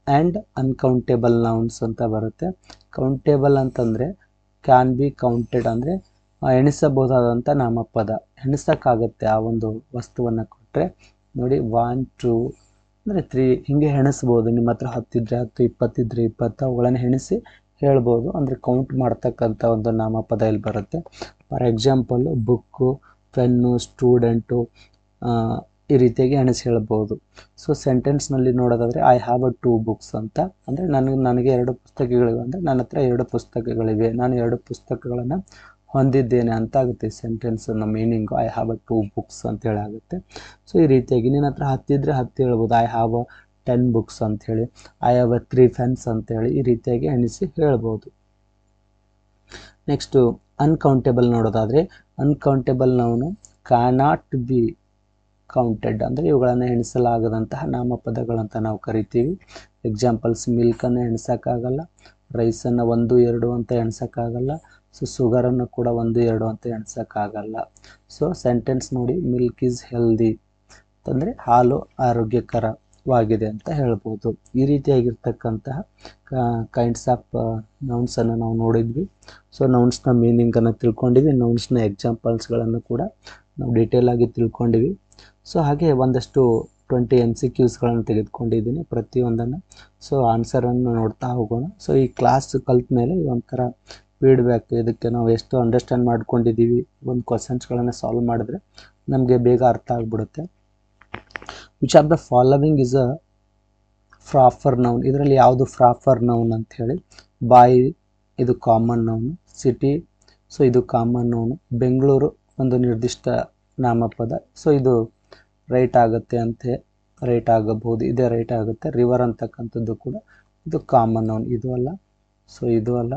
ಆ್ಯಂಡ್ ಅನ್ಕೌಂಟೇಬಲ್ ನೌನ್ಸ್ ಅಂತ ಬರುತ್ತೆ. ಕೌಂಟೇಬಲ್ ಅಂತಂದರೆ ಕ್ಯಾನ್ ಬಿ ಕೌಂಟೆಡ್, ಅಂದರೆ ಎಣಿಸಬಹುದಾದಂಥ ನಾಮಪದ, ಎಣಿಸೋಕ್ಕಾಗತ್ತೆ ಆ ಒಂದು ವಸ್ತುವನ್ನು ಕೊಟ್ಟರೆ. ನೋಡಿ 1 2 ಅಂದರೆ 3 ಹೀಗೆ ಎಣಿಸ್ಬೋದು. ನಿಮ್ಮ ಹತ್ರ 10 ಇದ್ದರೆ 10, 20 ಇದ್ದರೆ 20, ಅವುಗಳನ್ನು ಎಣಿಸಿ ಹೇಳ್ಬೋದು. ಅಂದರೆ ಕೌಂಟ್ ಮಾಡ್ತಕ್ಕಂಥ ಒಂದು ನಾಮಪದ ಇಲ್ಲಿ ಬರುತ್ತೆ. For example book, pen, student, ಈ ರೀತಿಯಾಗಿ ಎಣಿಸಿ ಹೇಳ್ಬೋದು. ಸೊ ಸೆಂಟೆನ್ಸ್ನಲ್ಲಿ ನೋಡೋದಾದರೆ ಐ ಹ್ಯಾವ್ 2 ಬುಕ್ಸ್ ಅಂತ, ಅಂದರೆ ನನಗೆ 2 ಪುಸ್ತಕಗಳಿವೆ, ಅಂದರೆ ನನ್ನ ಹತ್ರ 2 ಪುಸ್ತಕಗಳಿವೆ, ನಾನು 2 ಪುಸ್ತಕಗಳನ್ನು ಹೊಂದಿದ್ದೇನೆ ಅಂತ ಆಗುತ್ತೆ ಸೆಂಟೆನ್ಸನ್ನು ಮೀನಿಂಗು. ಐ ಹ್ಯಾವ್ 2 ಬುಕ್ಸ್ ಅಂತೇಳಿ ಆಗುತ್ತೆ. ಸೊ ಈ ರೀತಿಯಾಗಿ ನಿನ್ನ ಹತ್ರ 10 ಇದ್ದರೆ 10 ಹೇಳ್ಬೋದು. ಐ ಹ್ಯಾವ್ 10 ಬುಕ್ಸ್ ಅಂಥೇಳಿ, ಐ ಹ್ಯಾವ್ 3 ಪೆನ್ಸ್ ಅಂತೇಳಿ ಈ ರೀತಿಯಾಗಿ ಎಣಿಸಿ ಹೇಳ್ಬೋದು. ನೆಕ್ಸ್ಟು ಅನ್ಕೌಂಟೇಬಲ್ ನೋಡೋದಾದರೆ uncountable noun cannot be counted, ಅಂದರೆ ಇವುಗಳನ್ನು ಎಣಿಸಲಾಗದಂತಹ ನಾಮಪದಗಳಂತ ನಾವು ಕರಿತೀವಿ. ಎಕ್ಸಾಂಪಲ್ಸ್, ಮಿಲ್ಕನ್ನು ಎಣಿಸೋಕ್ಕಾಗಲ್ಲ, ರೈಸನ್ನು 1 2 ಅಂತ ಎಣಿಸೋಕ್ಕಾಗಲ್ಲ, ಸೊ ಶುಗರನ್ನು ಕೂಡ 1 2 ಅಂತ ಎಣಿಸೋಕ್ಕಾಗಲ್ಲ. ಸೊ ಸೆಂಟೆನ್ಸ್ ನೋಡಿ, ಮಿಲ್ಕ್ ಈಸ್ ಹೆಲ್ದಿ ಅಂತಂದರೆ ಹಾಲು ಆರೋಗ್ಯಕರವಾಗಿದೆ ಅಂತ ಹೇಳ್ಬೋದು. ಈ ರೀತಿಯಾಗಿರ್ತಕ್ಕಂತಹ ಕೈಂಡ್ಸ್ ಆಫ್ ನೌನ್ಸನ್ನು ನಾವು ನೋಡಿದ್ವಿ. ಸೊ ನೌನ್ಸ್ನ ಮೀನಿಂಗನ್ನು ತಿಳ್ಕೊಂಡಿವಿ, ನೌನ್ಸ್ನ ಎಕ್ಸಾಂಪಲ್ಸ್ಗಳನ್ನು ಕೂಡ ನಾವು ಡೀಟೇಲ್ ಆಗಿ ತಿಳ್ಕೊಂಡಿವಿ. ಸೊ ಹಾಗೆ ಒಂದಷ್ಟು 20 MCQಸ್ಗಳನ್ನು ತೆಗೆದುಕೊಂಡಿದ್ದೀನಿ ಪ್ರತಿಯೊಂದನ್ನು. ಸೊ ಆನ್ಸರನ್ನು ನೋಡ್ತಾ ಹೋಗೋಣ. ಸೊ ಈ ಕ್ಲಾಸ್ ಕಲ್ತ ಮೇಲೆ ಒಂಥರ ಫೀಡ್ಬ್ಯಾಕ್, ಇದಕ್ಕೆ ನಾವು ಎಷ್ಟು ಅಂಡರ್ಸ್ಟ್ಯಾಂಡ್ ಮಾಡ್ಕೊಂಡಿದ್ದೀವಿ, ಒಂದು ಕ್ವಶನ್ಸ್ಗಳನ್ನು ಸಾಲ್ವ್ ಮಾಡಿದ್ರೆ ನಮಗೆ ಬೇಗ ಅರ್ಥ ಆಗಿಬಿಡುತ್ತೆ. Which of the following is a proper noun, ಇದರಲ್ಲಿ ಯಾವುದು ಪ್ರಾಪರ್ ನೌನ್ ಅಂತ ಹೇಳಿ. ಬಾಯ್ ಇದು ಕಾಮನ್ ನೌನು, ಸಿಟಿ ಸೊ ಇದು ಕಾಮನ್ ನೌನು, ಬೆಂಗಳೂರು ಒಂದು ನಿರ್ದಿಷ್ಟ ನಾಮಪದ, ಸೊ ಇದು ರೈಟ್ ಆಗುತ್ತೆ ಅಂತೆ, ರೈಟ್ ಆಗಬಹುದು, ಇದೇ ರೈಟ್ ಆಗುತ್ತೆ. ರಿವರ್ ಅಂತಕ್ಕಂಥದ್ದು ಕೂಡ ಇದು ಕಾಮನ್ ನೌನ್, ಇದು ಅಲ್ಲ, ಸೊ ಇದು ಅಲ್ಲ,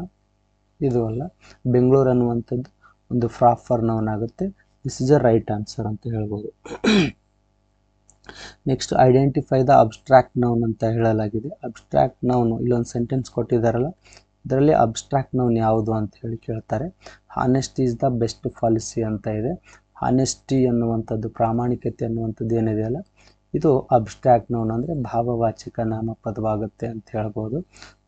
ಇದು ಅಲ್ಲ. ಬೆಂಗಳೂರು ಅನ್ನುವಂಥದ್ದು ಒಂದು ಪ್ರಾಪರ್ ನೌನ್ ಆಗುತ್ತೆ. This is a right answer ಅಂತ ಹೇಳ್ಬೋದು. Next identify the abstract noun ಅಂತ ಹೇಳಲಾಗಿದೆ. ಅಬ್ಸ್ಟ್ರಾಕ್ಟ್ ನೌನು, ಇಲ್ಲೊಂದು ಸೆಂಟೆನ್ಸ್ ಕೊಟ್ಟಿದ್ದಾರಲ್ಲ, ಇದರಲ್ಲಿ ಅಬ್ಸ್ಟ್ರಾಕ್ಟ್ ನೌನ್ ಯಾವುದು ಅಂತ ಹೇಳಿ ಕೇಳ್ತಾರೆ. Honesty is the best policy ಅಂತ ಇದೆ. ಹಾನೆಸ್ಟಿ ಅನ್ನುವಂಥದ್ದು, ಪ್ರಾಮಾಣಿಕತೆ ಅನ್ನುವಂಥದ್ದು ಏನಿದೆಯಲ್ಲ, ಇದು ಅಬ್ಸ್ಟ್ರಾಕ್ಟ್ ನೌನ್, ಅಂದರೆ ಭಾವವಾಚಕ ನಾಮಪದವಾಗುತ್ತೆ ಅಂತ ಹೇಳ್ಬೋದು.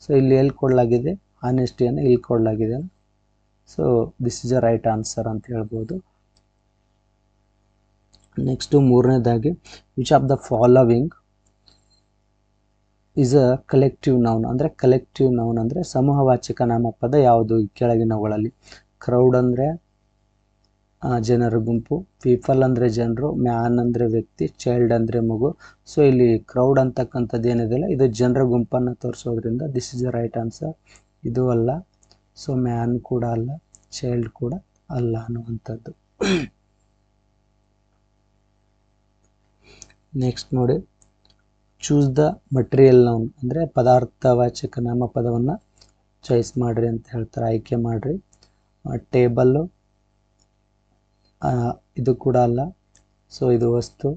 ಸೊ ಇಲ್ಲಿ ಎಲ್ಲಿ ಕೊಡಲಾಗಿದೆ ಹಾನೆಸ್ಟಿಯನ್ನು, ಇಲ್ಲಿ ಕೊಡಲಾಗಿದೆ. So this is a right answer ಅಂತ ಹೇಳ್ಬೋದು. ನೆಕ್ಸ್ಟು ಮೂರನೇದಾಗಿ, which of the following is a collective noun, ಅಂದರೆ ಕಲೆಕ್ಟಿವ್ ನೌನ್ ಅಂದರೆ ಸಮೂಹವಾಚಕ ನಾಮಪದ ಯಾವುದು ಈ ಕೆಳಗಿನವುಗಳಲ್ಲಿ. ಕ್ರೌಡ್ ಅಂದರೆ ಜನರ ಗುಂಪು, ಪೀಪಲ್ ಅಂದರೆ ಜನರು, ಮ್ಯಾನ್ ಅಂದರೆ ವ್ಯಕ್ತಿ, ಚೈಲ್ಡ್ ಅಂದರೆ ಮಗು. ಸೊ ಇಲ್ಲಿ ಕ್ರೌಡ್ ಅಂತಕ್ಕಂಥದ್ದು ಏನಿದೆಯಲ್ಲ, ಇದು ಜನರ ಗುಂಪನ್ನು ತೋರಿಸೋದ್ರಿಂದ this is the right answer. ಇದು ಅಲ್ಲ, ಸೊ ಮ್ಯಾನ್ ಕೂಡ ಅಲ್ಲ, ಚೈಲ್ಡ್ ಕೂಡ ಅಲ್ಲ ಅನ್ನುವಂಥದ್ದು. ನೆಕ್ಸ್ಟ್ ನೋಡಿ, ಚೂಸ್ ದ ಮಟೀರಿಯಲ್ ನೌನ್, ಅಂದರೆ ಪದಾರ್ಥವಾಚಕ ನಾಮಪದವನ್ನು ಚಾಯ್ಸ್ ಮಾಡಿರಿ ಅಂತ ಹೇಳ್ತಾರೆ, ಆಯ್ಕೆ ಮಾಡಿರಿ. ಟೇಬಲ್ಲು ಇದು ಕೂಡ ಅಲ್ಲ, ಸೊ ಇದು ವಸ್ತು.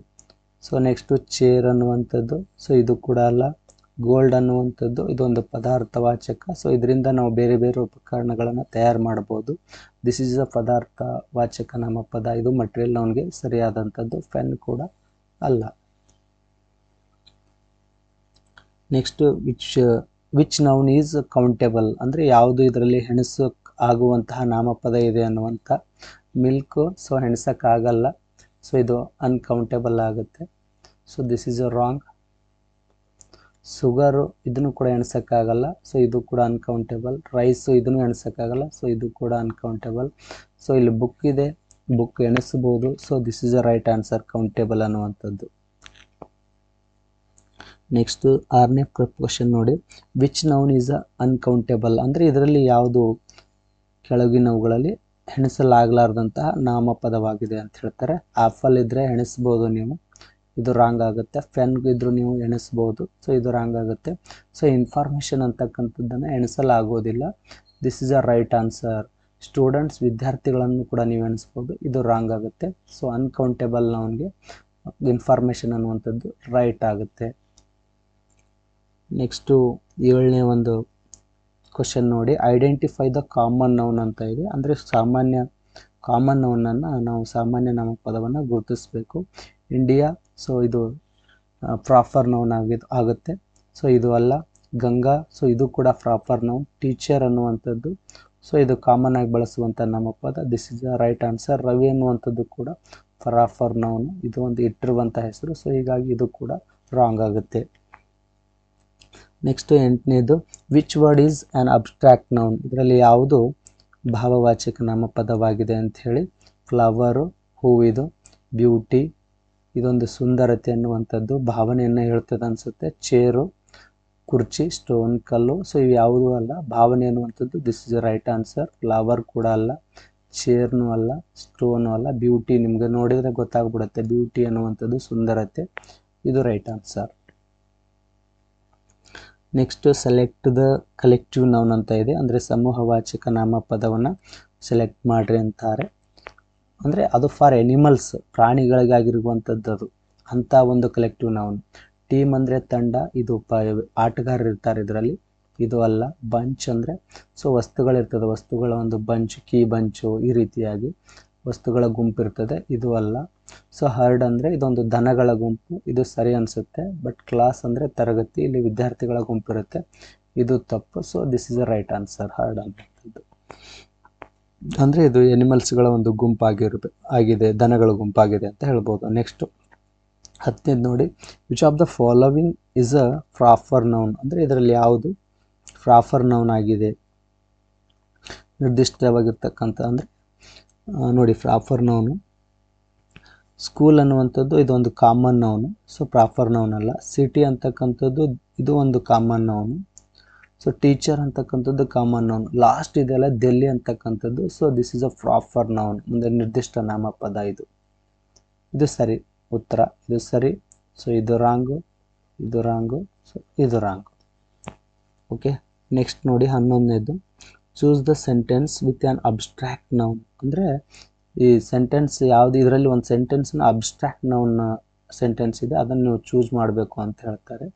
ಸೊ ನೆಕ್ಸ್ಟು ಚೇರ್ ಅನ್ನುವಂಥದ್ದು, ಸೊ ಇದು ಕೂಡ ಅಲ್ಲ. ಗೋಲ್ಡ್ ಅನ್ನುವಂಥದ್ದು ಇದೊಂದು ಪದಾರ್ಥವಾಚಕ, ಸೊ ಇದರಿಂದ ನಾವು ಬೇರೆ ಬೇರೆ ಉಪಕರಣಗಳನ್ನು ತಯಾರು ಮಾಡ್ಬೋದು. ದಿಸ್ ಈಸ್ ಅ ಪದಾರ್ಥವಾಚಕ ನಾಮಪದ, ಇದು ಮಟೀರಿಯಲ್ ನೌನ್ಗೆ ಸರಿಯಾದಂಥದ್ದು. ಪೆನ್ ಕೂಡ ಅಲ್ಲ. Next, which noun is countable, ಅಂದರೆ ಯಾವುದು ಇದರಲ್ಲಿ ಆಗುವಂತಹ ನಾಮಪದ ಇದೆ ಅನ್ನುವಂಥ. ಮಿಲ್ಕು, ಸೊ ಎಣಿಸೋಕ್ಕಾಗಲ್ಲ, ಸೊ ಇದು ಅನ್ಕೌಂಟೇಬಲ್ ಆಗುತ್ತೆ. So this is a wrong. Sugar ಇದನ್ನು ಕೂಡ ಎಣಿಸೋಕ್ಕಾಗಲ್ಲ, ಸೊ ಇದು ಕೂಡ ಅನ್ಕೌಂಟೇಬಲ್. ರೈಸು ಇದನ್ನು ಎಣಿಸೋಕ್ಕಾಗಲ್ಲ, ಸೊ ಇದು ಕೂಡ ಅನ್ಕೌಂಟೇಬಲ್. ಸೊ ಇಲ್ಲಿ ಬುಕ್ ಇದೆ, ಬುಕ್ ಎಣಿಸ್ಬೋದು, so this is a right answer, countable ಅನ್ನುವಂಥದ್ದು. ನೆಕ್ಸ್ಟು 6ನೇ ಕ್ವಶನ್ ನೋಡಿ, which noun is a uncountable, ಅಂದರೆ ಇದರಲ್ಲಿ ಯಾವುದು ಕೆಳಗಿನವುಗಳಲ್ಲಿ ಎಣಿಸಲಾಗಲಾರ್ದಂತಹ ನಾಮಪದವಾಗಿದೆ ಅಂತ ಹೇಳ್ತಾರೆ. ಆ್ಯಪಲ್ ಇದ್ದರೆ ಎಣಿಸ್ಬೋದು ನೀವು, ಇದು ರಾಂಗ್ ಆಗುತ್ತೆ. ಪೆನ್ ಇದ್ರೂ ನೀವು ಎಣಿಸ್ಬೋದು, ಸೊ ಇದು ರಾಂಗ್ ಆಗುತ್ತೆ. ಸೊ ಇನ್ಫಾರ್ಮೇಷನ್ ಅಂತಕ್ಕಂಥದ್ದನ್ನು ಎಣಿಸಲಾಗೋದಿಲ್ಲ. This is a right answer. Students, ವಿದ್ಯಾರ್ಥಿಗಳನ್ನು ಕೂಡ ನೀವು ಎಣಿಸ್ಬೋದು, ಇದು ರಾಂಗ್ ಆಗುತ್ತೆ. ಸೊ ಅನ್ಕೌಂಟೇಬಲ್ ನೌನ್ಗೆ ಇನ್ಫಾರ್ಮೇಷನ್ ಅನ್ನುವಂಥದ್ದು ರೈಟ್ ಆಗುತ್ತೆ. ನೆಕ್ಸ್ಟು 7ನೇ ಒಂದು ಕ್ವಶನ್ ನೋಡಿ, ಐಡೆಂಟಿಫೈ ದ ಕಾಮನ್ ನೌನ್ ಅಂತ ಇದೆ. ಅಂದರೆ ಕಾಮನ್ ನೌನನ್ನು ನಾವು ಸಾಮಾನ್ಯ ನಾಮಪದವನ್ನು ಗುರುತಿಸಬೇಕು. ಇಂಡಿಯಾ, ಸೊ ಇದು ಪ್ರಾಪರ್ ನೌನ್ ಆಗುತ್ತೆ, ಸೊ ಇದು ಅಲ್ಲ. ಗಂಗಾ, ಸೊ ಇದು ಕೂಡ ಪ್ರಾಪರ್ ನೌನ್. ಟೀಚರ್ ಅನ್ನುವಂಥದ್ದು, ಸೊ ಇದು ಕಾಮನ್ ಆಗಿ ಬಳಸುವಂಥ ನಾಮಪದ. This is the right answer. Ravi ಅನ್ನುವಂಥದ್ದು ಕೂಡ ಪ್ರಾಪರ್ ನೌನು, ಇದು ಒಂದು ಇಟ್ಟಿರುವಂಥ ಹೆಸರು, ಸೊ ಹೀಗಾಗಿ ಇದು ಕೂಡ ರಾಂಗ್ ಆಗುತ್ತೆ. ನೆಕ್ಸ್ಟ್ 8ನೇದು, which word is an abstract noun, ಇದರಲ್ಲಿ ಯಾವುದು ಭಾವವಾಚಕ ನಾಮಪದವಾಗಿದೆ ಅಂಥೇಳಿ. ಫ್ಲವರು, ಹೂವಿದು. ಬ್ಯೂಟಿ, ಇದೊಂದು ಸುಂದರತೆ ಅನ್ನುವಂಥದ್ದು, ಭಾವನೆಯನ್ನು ಹೇಳ್ತದೆ ಅನಿಸುತ್ತೆ. ಚೇರು, ಕುರ್ಚಿ, ಸ್ಟೋನ್, ಕಲ್ಲು, ಸೊ ಇವು ಯಾವುದೂ ಅಲ್ಲ. ಭಾವನೆ ಅನ್ನುವಂಥದ್ದು, this is the right answer. Flower ಕೂಡ ಅಲ್ಲ, ಚೇರ್ನೂ ಅಲ್ಲ, ಸ್ಟೋನು ಅಲ್ಲ. ಬ್ಯೂಟಿ, ನಿಮಗೆ ನೋಡಿದರೆ ಗೊತ್ತಾಗ್ಬಿಡುತ್ತೆ, ಬ್ಯೂಟಿ ಅನ್ನುವಂಥದ್ದು ಸುಂದರತೆ, ಇದು right answer. Next select the collective noun ಅಂತ ಇದೆ, ಅಂದರೆ ಸಮೂಹವಾಚಕ ನಾಮಪದವನ್ನು ಸೆಲೆಕ್ಟ್ ಮಾಡ್ರಿ ಅಂತಾರೆ. ಅಂದರೆ ಅದು ಫಾರ್ ಎನಿಮಲ್ಸ್, ಪ್ರಾಣಿಗಳಿಗಾಗಿರುವಂಥದ್ದು ಅದು ಅಂಥ ಒಂದು ಕಲೆಕ್ಟಿವ್ ನೌನ್. ಟೀಮ್ ಅಂದರೆ ತಂಡ, ಇದು ಆಟಗಾರರು ಇರ್ತಾರೆ ಇದರಲ್ಲಿ, ಇದು ಅಲ್ಲ. ಬಂಚ್ ಅಂದರೆ ಸೊ ವಸ್ತುಗಳಿರ್ತದೆ, ವಸ್ತುಗಳ ಒಂದು ಬಂಚ್, ಕೀ ಬಂಚು, ಈ ರೀತಿಯಾಗಿ ವಸ್ತುಗಳ ಗುಂಪು ಇರ್ತದೆ, ಇದು ಅಲ್ಲ. ಸೊ ಹರ್ಡ್ ಅಂದರೆ ಇದೊಂದು ದನಗಳ ಗುಂಪು, ಇದು ಸರಿ ಅನಿಸುತ್ತೆ. ಬಟ್ ಕ್ಲಾಸ್ ಅಂದರೆ ತರಗತಿ, ಇಲ್ಲಿ ವಿದ್ಯಾರ್ಥಿಗಳ ಗುಂಪು ಇರುತ್ತೆ, ಇದು ತಪ್ಪು. So this is a right answer, heard ಅನ್ನೋದು. ಅಂದರೆ ಇದು ಎನಿಮಲ್ಸ್ಗಳ ಒಂದು ಆಗಿದೆ, ದನಗಳ ಗುಂಪಾಗಿದೆ ಅಂತ ಹೇಳ್ಬೋದು. ನೆಕ್ಸ್ಟ್ 10ನೇದು ನೋಡಿ, which of the following is a proper noun, ಅಂದರೆ ಇದರಲ್ಲಿ ಯಾವುದು ಪ್ರಾಪರ್ ನೌನ್ ಆಗಿದೆ, ನಿರ್ದಿಷ್ಟವಾಗಿರ್ತಕ್ಕಂಥ. ಅಂದರೆ ನೋಡಿ, ಪ್ರಾಪರ್ ನೌನು ಸ್ಕೂಲ್ ಅನ್ನುವಂಥದ್ದು ಇದೊಂದು common noun, so proper noun ಅಲ್ಲ. ಸಿಟಿ ಅಂತಕ್ಕಂಥದ್ದು ಇದು ಒಂದು ಕಾಮನ್ ನೌನು, ಸೊ ಟೀಚರ್ ಅಂತಕ್ಕಂಥದ್ದು ಕಾಮನ್ ನೌನ್. ಲಾಸ್ಟ್ ಇದೆಲ್ಲ ಡೆಲ್ಲಿ ಅಂತಕ್ಕಂಥದ್ದು, so this is a proper noun, ಮುಂದೆ ನಿರ್ದಿಷ್ಟ ನಾಮಪದ. ಇದು ಸರಿ ಉತ್ತರ, ಇದು ಸರಿ. ಸೊ ಇದು ರಾಂಗು, ಇದು ರಾಂಗು, ಸೊ ಇದು ರಾಂಗು. ಓಕೆ, ನೆಕ್ಸ್ಟ್ ನೋಡಿ 11ನೇದು, choose the sentence with an abstract noun. ಅಂದರೆ ಈ ಸೆಂಟೆನ್ಸ್ ಯಾವುದು, ಇದರಲ್ಲಿ ಒಂದು ಸೆಂಟೆನ್ಸ್ನ ಅಬ್ಸ್ಟ್ರಾಕ್ಟ್ ನೌನ್ ಸೆಂಟೆನ್ಸ್ ಇದೆ, ಅದನ್ನು ನೀವು ಚೂಸ್ ಮಾಡಬೇಕು ಅಂತ ಹೇಳ್ತಾರೆ.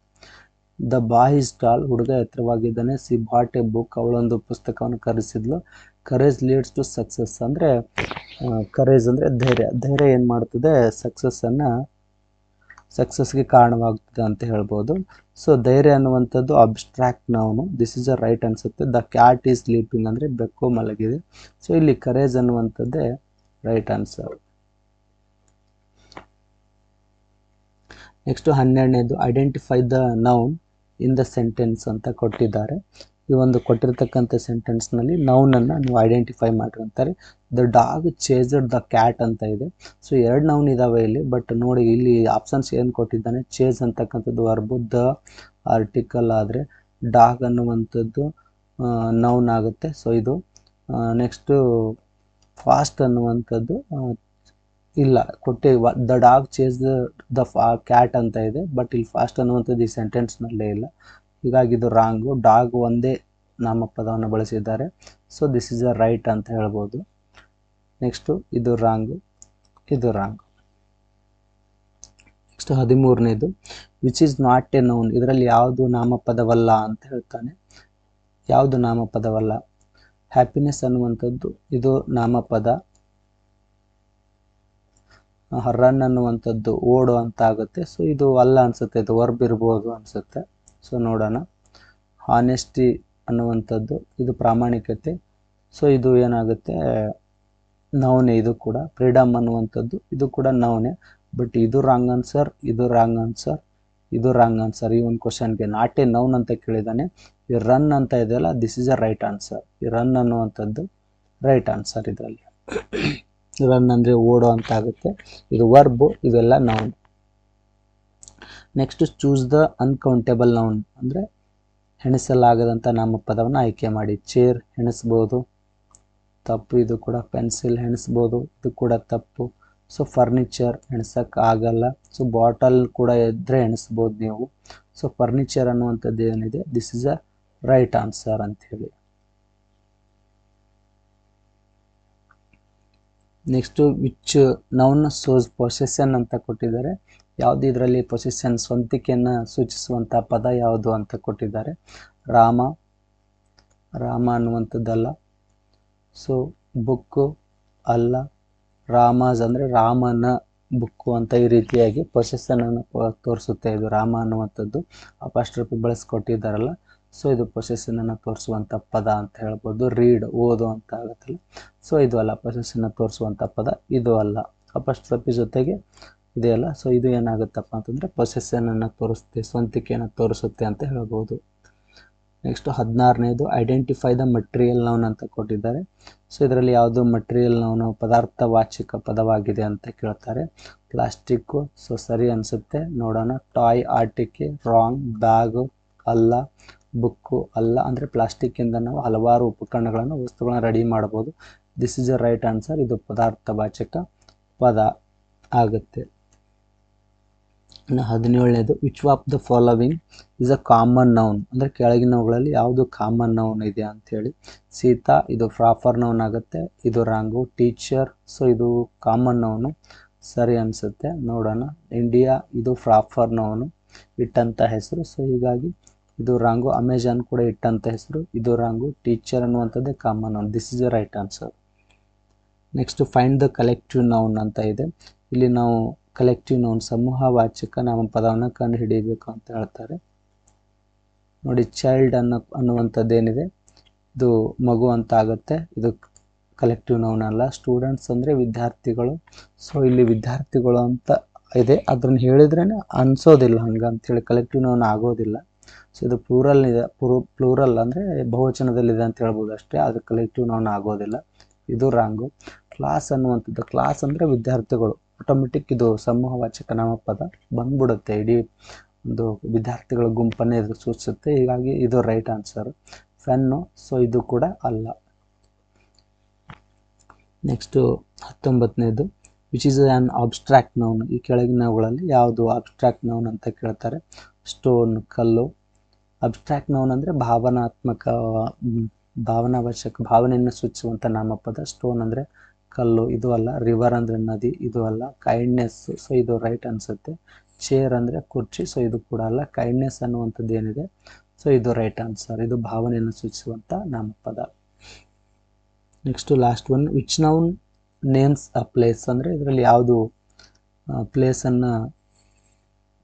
ದ ಬಾಯ್ ಇಸ್ ಟಾಲ್, ಹುಡುಗ ಎತ್ತರವಾಗಿದ್ದಾನೆ. ಸಿ ಬಾಟ್ ಎ ಬುಕ್, ಅವಳೊಂದು ಪುಸ್ತಕವನ್ನು ಖರೀದಿಸಿದ್ಲು. ಕರೇಜ್ ಲೀಡ್ಸ್ ಟು ಸಕ್ಸಸ್, ಅಂದರೆ ಕರೇಜ್ ಅಂದರೆ ಧೈರ್ಯ, ಧೈರ್ಯ ಏನು ಮಾಡ್ತದೆ, ಸಕ್ಸಸ್ಗೆ ಕಾರಣವಾಗ್ತದೆ ಅಂತ ಹೇಳ್ಬೋದು. ಸೊ ಧೈರ್ಯ ಅನ್ನುವಂಥದ್ದು abstract noun, this is a right ಅನಿಸುತ್ತೆ. ದ ಕ್ಯಾಟ್ ಈಸ್ ಸ್ಲೀಪಿಂಗ್, ಅಂದರೆ ಬೆಕ್ಕು ಮಲಗಿದೆ. ಸೊ ಇಲ್ಲಿ ಕರೇಜ್ ಅನ್ನುವಂಥದ್ದೇ ರೈಟ್ ಆನ್ಸರ್. ನೆಕ್ಸ್ಟ್ 12ನೇದು, identify the noun in the sentence ಅಂತ ಕೊಟ್ಟಿದ್ದಾರೆ. ಈ ಒಂದು ಕೊಟ್ಟಿರ್ತಕ್ಕಂಥ ಸೆಂಟೆನ್ಸ್ನಲ್ಲಿ ನೌನನ್ನು ನೀವು ಐಡೆಂಟಿಫೈ ಮಾಡ್ರಿ ಅಂತಾರೆ. The dog chased the cat ಅಂತ ಇದೆ. ಸೊ 2 ನೌನ್ ಇದಾವೆ ಇಲ್ಲಿ, ಬಟ್ ನೋಡಿ ಇಲ್ಲಿ ಆಪ್ಷನ್ಸ್ ಏನು ಕೊಟ್ಟಿದ್ದಾನೆ, ಚೇಸ್ ಅಂತಕ್ಕಂಥದ್ದು ವರ್ಬು, ದ ಆರ್ಟಿಕಲ್ ಆದರೆ ಡಾಗ್ ಅನ್ನುವಂಥದ್ದು ನೌನ್ ಆಗುತ್ತೆ. ಸೊ ಇದು ನೆಕ್ಸ್ಟು ಫಾಸ್ಟ್ ಅನ್ನುವಂಥದ್ದು ಇಲ್ಲ the dog chase the cat ಅಂತ ಇದೆ, ಬಟ್ ಇಲ್ಲಿ ಫಾಸ್ಟ್ ಅನ್ನುವಂಥದ್ದು ಈ ಸೆಂಟೆನ್ಸ್ನಲ್ಲೇ ಇಲ್ಲ, ಹೀಗಾಗಿ ಇದು ರಾಂಗು. ಡಾಗ್ ಒಂದೇ ನಾಮಪದವನ್ನು ಬಳಸಿದ್ದಾರೆ, so this is a right ಅಂತ ಹೇಳ್ಬೋದು. ನೆಕ್ಸ್ಟು ಇದು ರಾಂಗು, ಇದು ರಾಂಗು. ನೆಕ್ಸ್ಟ್ 13ನೇದು, which is not a noun, ಇದರಲ್ಲಿ ಯಾವುದು ನಾಮಪದವಲ್ಲ ಅಂತ ಹೇಳ್ತಾನೆ. ಯಾವುದು ನಾಮಪದವಲ್ಲ, ಹ್ಯಾಪಿನೆಸ್ ಅನ್ನುವಂಥದ್ದು ಇದು ನಾಮಪದ. ರನ್ ಅನ್ನುವಂಥದ್ದು ಓಡು ಅಂತ ಆಗುತ್ತೆ, ಸೊ ಇದು ಅಲ್ಲ ಅನಿಸುತ್ತೆ, ಇದು ವರ್ಬ್ ಇರ್ಬೋದು ಅನಿಸುತ್ತೆ. ಸೊ ನೋಡೋಣ. ಹಾನೆಸ್ಟಿ ಅನ್ನುವಂಥದ್ದು ಇದು ಪ್ರಾಮಾಣಿಕತೆ, ಸೊ ಇದು ಏನಾಗುತ್ತೆ ನೌನೆ, ಇದು ಕೂಡ. ಫ್ರೀಡಮ್ ಅನ್ನುವಂಥದ್ದು ಇದು ಕೂಡ ನೌನೆ, ಬಟ್ ಇದು ರಾಂಗ್ ಆನ್ಸರ್, ಇದು ರಾಂಗ್ ಆನ್ಸರ್, ಇದು ರಾಂಗ್ ಆನ್ಸರ್. ಈ ಒಂದು ಕ್ವಶನ್ಗೆ ನಾಟ್ ಎ ನೌನ್ ಅಂತ ಕೇಳಿದ್ದಾನೆ. ಈ ರನ್ ಅಂತ ಇದೆಯಲ್ಲ, this is a right answer. ಈ ರನ್ ಅನ್ನುವಂಥದ್ದು ರೈಟ್ ಆನ್ಸರ್ ಇದರಲ್ಲಿ. ರನ್ ಅಂದರೆ ಓಡೋ ಅಂತ ಆಗುತ್ತೆ, ಇದು ವರ್ಬು, ಇವೆಲ್ಲ noun. Next choose the uncountable noun, ಅಂದರೆ ಹೆಣಿಸಲಾಗದಂಥ ನಾಮಪದವನ್ನು ಆಯ್ಕೆ ಮಾಡಿ. ಚೇರ್ ಹೆಣಿಸ್ಬೋದು, ತಪ್ಪು, ಇದು ಕೂಡ. ಪೆನ್ಸಿಲ್ ಹೆಣಿಸ್ಬೋದು, ಇದು ಕೂಡ ತಪ್ಪು. ಸೊ ಫರ್ನಿಚರ್ ಹೆಣಿಸಕ್ಕೆ ಆಗಲ್ಲ. ಸೊ ಬಾಟಲ್ ಕೂಡ ಇದ್ದರೆ ಹೆಣಿಸ್ಬೋದು ನೀವು. ಸೊ ಫರ್ನಿಚರ್ ಅನ್ನುವಂಥದ್ದು ಏನಿದೆ, this is a right answer ಅಂಥೇಳಿ. Next which noun shows possession ಅಂತ ಕೊಟ್ಟಿದ್ದಾರೆ. ಯಾವುದು ಇದರಲ್ಲಿ ಪೊಸೆಷನ್, ಸ್ವಂತಿಕೆಯನ್ನು ಸೂಚಿಸುವಂಥ ಪದ ಯಾವುದು ಅಂತ ಕೊಟ್ಟಿದ್ದಾರೆ. ರಾಮ, ರಾಮ ಅನ್ನುವಂಥದ್ದಲ್ಲ. ಸೊ ಬುಕ್ಕು ಅಲ್ಲ. ರಾಮಾಸ್ ಅಂದರೆ ರಾಮನ ಬುಕ್ಕು ಅಂತ ಈ ರೀತಿಯಾಗಿ ಪೊಸೆಷನನ್ನು ತೋರಿಸುತ್ತೆ. ಇದು ರಾಮ ಅನ್ನುವಂಥದ್ದು ಅಪಾಸ್ಟ್ರಫಿ ಬಳಸ್ಕೊಟ್ಟಿದ್ದಾರಲ್ಲ, ಸೊ ಇದು ಪೊಸೆಷನನ್ನು ತೋರಿಸುವಂಥ ಪದ ಅಂತ ಹೇಳ್ಬೋದು. ರೀಡ್ ಓದು ಅಂತ ಆಗುತ್ತಲ್ಲ, ಸೊ ಇದು ಅಲ್ಲ. ಪೊಸೆಷನ್ನ ತೋರಿಸುವಂಥ ಪದ ಇದು ಅಲ್ಲ, ಅಪಾಸ್ಟ್ರಫಿ ಜೊತೆಗೆ ಇದೆಯಲ್ಲ. ಸೊ ಇದು ಏನಾಗುತ್ತಪ್ಪ ಅಂತಂದರೆ ಪೊಸೆಷನನ್ನು ತೋರಿಸುತ್ತೆ, ಸ್ವಂತಿಕೆಯನ್ನು ತೋರಿಸುತ್ತೆ ಅಂತ ಹೇಳ್ಬೋದು. ನೆಕ್ಸ್ಟ್ 16ನೇದು, ಐಡೆಂಟಿಫೈ ದ ಮಟೀರಿಯಲ್ ನೌನ್ ಅಂತ ಕೊಟ್ಟಿದ್ದಾರೆ. ಸೊ ಇದರಲ್ಲಿ ಯಾವುದು ಮಟೀರಿಯಲ್ ನೌನು ಪದಾರ್ಥವಾಚಕ ಪದವಾಗಿದೆ ಅಂತ ಕೇಳ್ತಾರೆ. ಪ್ಲಾಸ್ಟಿಕ್ಕು, ಸೊ ಸರಿ ಅನಿಸುತ್ತೆ. ನೋಡೋಣ. ಟಾಯ್ ಆಟಿಕೆ ರಾಂಗ್. ಬ್ಯಾಗು ಅಲ್ಲ. ಬುಕ್ಕು ಅಲ್ಲ. ಅಂದರೆ ಪ್ಲಾಸ್ಟಿಕ್ಕಿಂದ ನಾವು ಹಲವಾರು ಉಪಕರಣಗಳನ್ನು ವಸ್ತುಗಳನ್ನು ರೆಡಿ ಮಾಡ್ಬೋದು. This is a right answer, ಇದು ಪದಾರ್ಥವಾಚಕ ಪದ ಆಗುತ್ತೆ. 17ನೇದು which of the following is a common noun, ಅಂದರೆ ಕೆಳಗಿನವುಗಳಲ್ಲಿ ಯಾವುದು ಕಾಮನ್ ನೌನ್ ಇದೆ ಅಂಥೇಳಿ. ಸೀತಾ ಇದು ಪ್ರಾಪರ್ ನೌನ್ ಆಗುತ್ತೆ, ಇದು ರಾಂಗು. ಟೀಚರ್, ಸೊ ಇದು ಕಾಮನ್ ನೌನು, ಸರಿ ಅನಿಸುತ್ತೆ, ನೋಡೋಣ. ಇಂಡಿಯಾ ಇದು ಪ್ರಾಪರ್ ನೌನು, ಇಟ್ಟಂಥ ಹೆಸರು, ಸೊ ಹೀಗಾಗಿ ಇದು ರಾಂಗು. ಅಮೆಜಾನ್ ಕೂಡ ಇಟ್ಟಂಥ ಹೆಸರು, ಇದು ರಾಂಗು. ಟೀಚರ್ ಅನ್ನುವಂಥದ್ದೇ common noun, this is the right answer. Next find the collective noun ಅಂತ ಇದೆ. ಇಲ್ಲಿ ನಾವು ಕಲೆಕ್ಟಿವ್ ನೌನ್ ಸಮೂಹವಾಚಕ ನಾಮಪದವನ್ನು ಕಂಡು ಹಿಡಿಯಬೇಕು ಅಂತ ಹೇಳ್ತಾರೆ. ನೋಡಿ, ಚೈಲ್ಡ್ ಅನ್ನುವಂಥದ್ದೇನಿದೆ ಇದು ಮಗು ಅಂತ ಆಗುತ್ತೆ, ಇದು ಕಲೆಕ್ಟಿವ್ ನೌನ್ ಅಲ್ಲ. ಸ್ಟೂಡೆಂಟ್ಸ್ ಅಂದರೆ ವಿದ್ಯಾರ್ಥಿಗಳು, ಸೊ ಇಲ್ಲಿ ವಿದ್ಯಾರ್ಥಿಗಳು ಅಂತ ಇದೆ, ಅದನ್ನು ಹೇಳಿದ್ರೇ ಅನಿಸೋದಿಲ್ಲ ಹಂಗಂತೇಳಿ ಕಲೆಕ್ಟಿವ್ ನೌನ್ ಆಗೋದಿಲ್ಲ. ಸೊ ಇದು ಪ್ಲೂರಲ್ ಇದೆ, ಪ್ಲೂರಲ್ ಅಂದರೆ ಬಹುವಚನದಲ್ಲಿದೆ ಅಂತ ಹೇಳ್ಬೋದು ಅಷ್ಟೇ, ಅದು ಕಲೆಕ್ಟಿವ್ ನೌನ್ ಆಗೋದಿಲ್ಲ, ಇದು ರಾಂಗು. ಕ್ಲಾಸ್ ಅನ್ನುವಂಥದ್ದು, ಕ್ಲಾಸ್ ಅಂದರೆ ವಿದ್ಯಾರ್ಥಿಗಳು, ಆಟೋಮೆಟಿಕ್ ಇದು ಸಮೂಹವಾಚಕ ನಾಮಪದ ಬಂದ್ಬಿಡುತ್ತೆ, ಇಡೀ ಒಂದು ವಿದ್ಯಾರ್ಥಿಗಳ ಗುಂಪನ್ನೇ ಇದು ಸೂಚಿಸುತ್ತೆ, ಹೀಗಾಗಿ ಇದು ರೈಟ್ ಆನ್ಸರ್. ಫೆನ್ನು, ಸೊ ಇದು ಕೂಡ ಅಲ್ಲ. ನೆಕ್ಸ್ಟು 19ನೇದು which is an abstract noun, ಈ ಕೆಳಗಿನವುಗಳಲ್ಲಿ ಯಾವುದು ಅಬ್ಸ್ಟ್ರಾಕ್ಟ್ ನೌನ್ ಅಂತ ಕೇಳ್ತಾರೆ. ಸ್ಟೋನ್, ಕಲ್ಲು. ಅಬ್ಸ್ಟ್ರಾಕ್ಟ್ ನೌನ್ ಅಂದರೆ ಭಾವನಾವಾಚಕ, ಭಾವನೆಯನ್ನು ಸೂಚಿಸುವಂಥ ನಾಮಪದ. ಸ್ಟೋನ್ ಅಂದರೆ ಕಲ್ಲು, ಇದು ಅಲ್ಲ. ರಿವರ್ ಅಂದರೆ ನದಿ, ಇದು ಅಲ್ಲ. ಕೈಂಡ್ನೆಸ್, ಸೊ ಇದು ರೈಟ್ ಅನಿಸುತ್ತೆ. ಚೇರ್ ಅಂದರೆ ಕುರ್ಚಿ, ಸೊ ಇದು ಕೂಡ ಅಲ್ಲ. ಕೈಂಡ್ನೆಸ್ ಅನ್ನುವಂಥದ್ದು ಏನಿದೆ, ಸೊ ಇದು ರೈಟ್ ಆನ್ಸರ್, ಇದು ಭಾವನೆಯನ್ನು ಸೂಚಿಸುವಂಥ ನಾಮಪದ. Next last one, which noun names a place, ಅಂದರೆ ಇದರಲ್ಲಿ ಯಾವುದು ಪ್ಲೇಸನ್ನು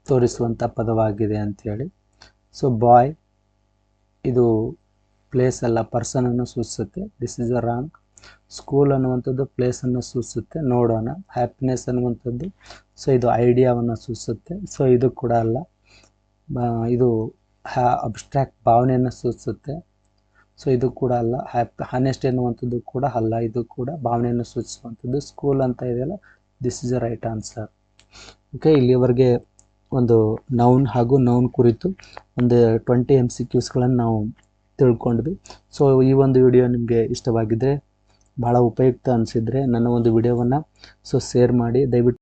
ತೋರಿಸುವಂಥ ಪದವಾಗಿದೆ ಅಂಥೇಳಿ. ಸೊ ಬಾಯ್ ಇದು ಪ್ಲೇಸ್ ಅಲ್ಲ, ಪರ್ಸನನ್ನು ಸೂಚಿಸುತ್ತೆ, this is a wrong. School ಅನ್ನುವಂಥದ್ದು ಪ್ಲೇಸನ್ನು ಸೂಚಿಸುತ್ತೆ, ನೋಡೋಣ. ಹ್ಯಾಪಿನೆಸ್ ಅನ್ನುವಂಥದ್ದು, ಸೊ ಇದು ಐಡಿಯಾವನ್ನು ಸೂಚಿಸುತ್ತೆ, ಸೊ ಇದು ಕೂಡ ಅಲ್ಲ. ಇದು ಅಬ್ಸ್ಟ್ರಾಕ್ಟ್ ಭಾವನೆಯನ್ನು ಸೂಚಿಸುತ್ತೆ, ಸೊ ಇದು ಕೂಡ ಅಲ್ಲ. ಹಾನೆಸ್ಟ್ ಎನ್ನುವಂಥದ್ದು ಕೂಡ ಅಲ್ಲ, ಇದು ಕೂಡ ಭಾವನೆಯನ್ನು ಸೂಚಿಸುವಂಥದ್ದು. ಸ್ಕೂಲ್ ಅಂತ ಇದೆಯಲ್ಲ, this is a right answer. Okay, ಇಲ್ಲಿಯವರೆಗೆ ಒಂದು ನೌನ್ ಹಾಗೂ ನೌನ್ ಕುರಿತು ಒಂದು 20 MCQಸ್ಗಳನ್ನು ನಾವು ತಿಳ್ಕೊಂಡ್ವಿ. ಸೊ ಈ ಒಂದು ವಿಡಿಯೋ ನಿಮಗೆ ಇಷ್ಟವಾಗಿದ್ದರೆ, ಭಾಳ ಉಪಯುಕ್ತ ಅನಿಸಿದರೆ ನನ್ನ ಒಂದು ವಿಡಿಯೋವನ್ನು ಶೇರ್ ಮಾಡಿ. ದಯವಿಟ್ಟು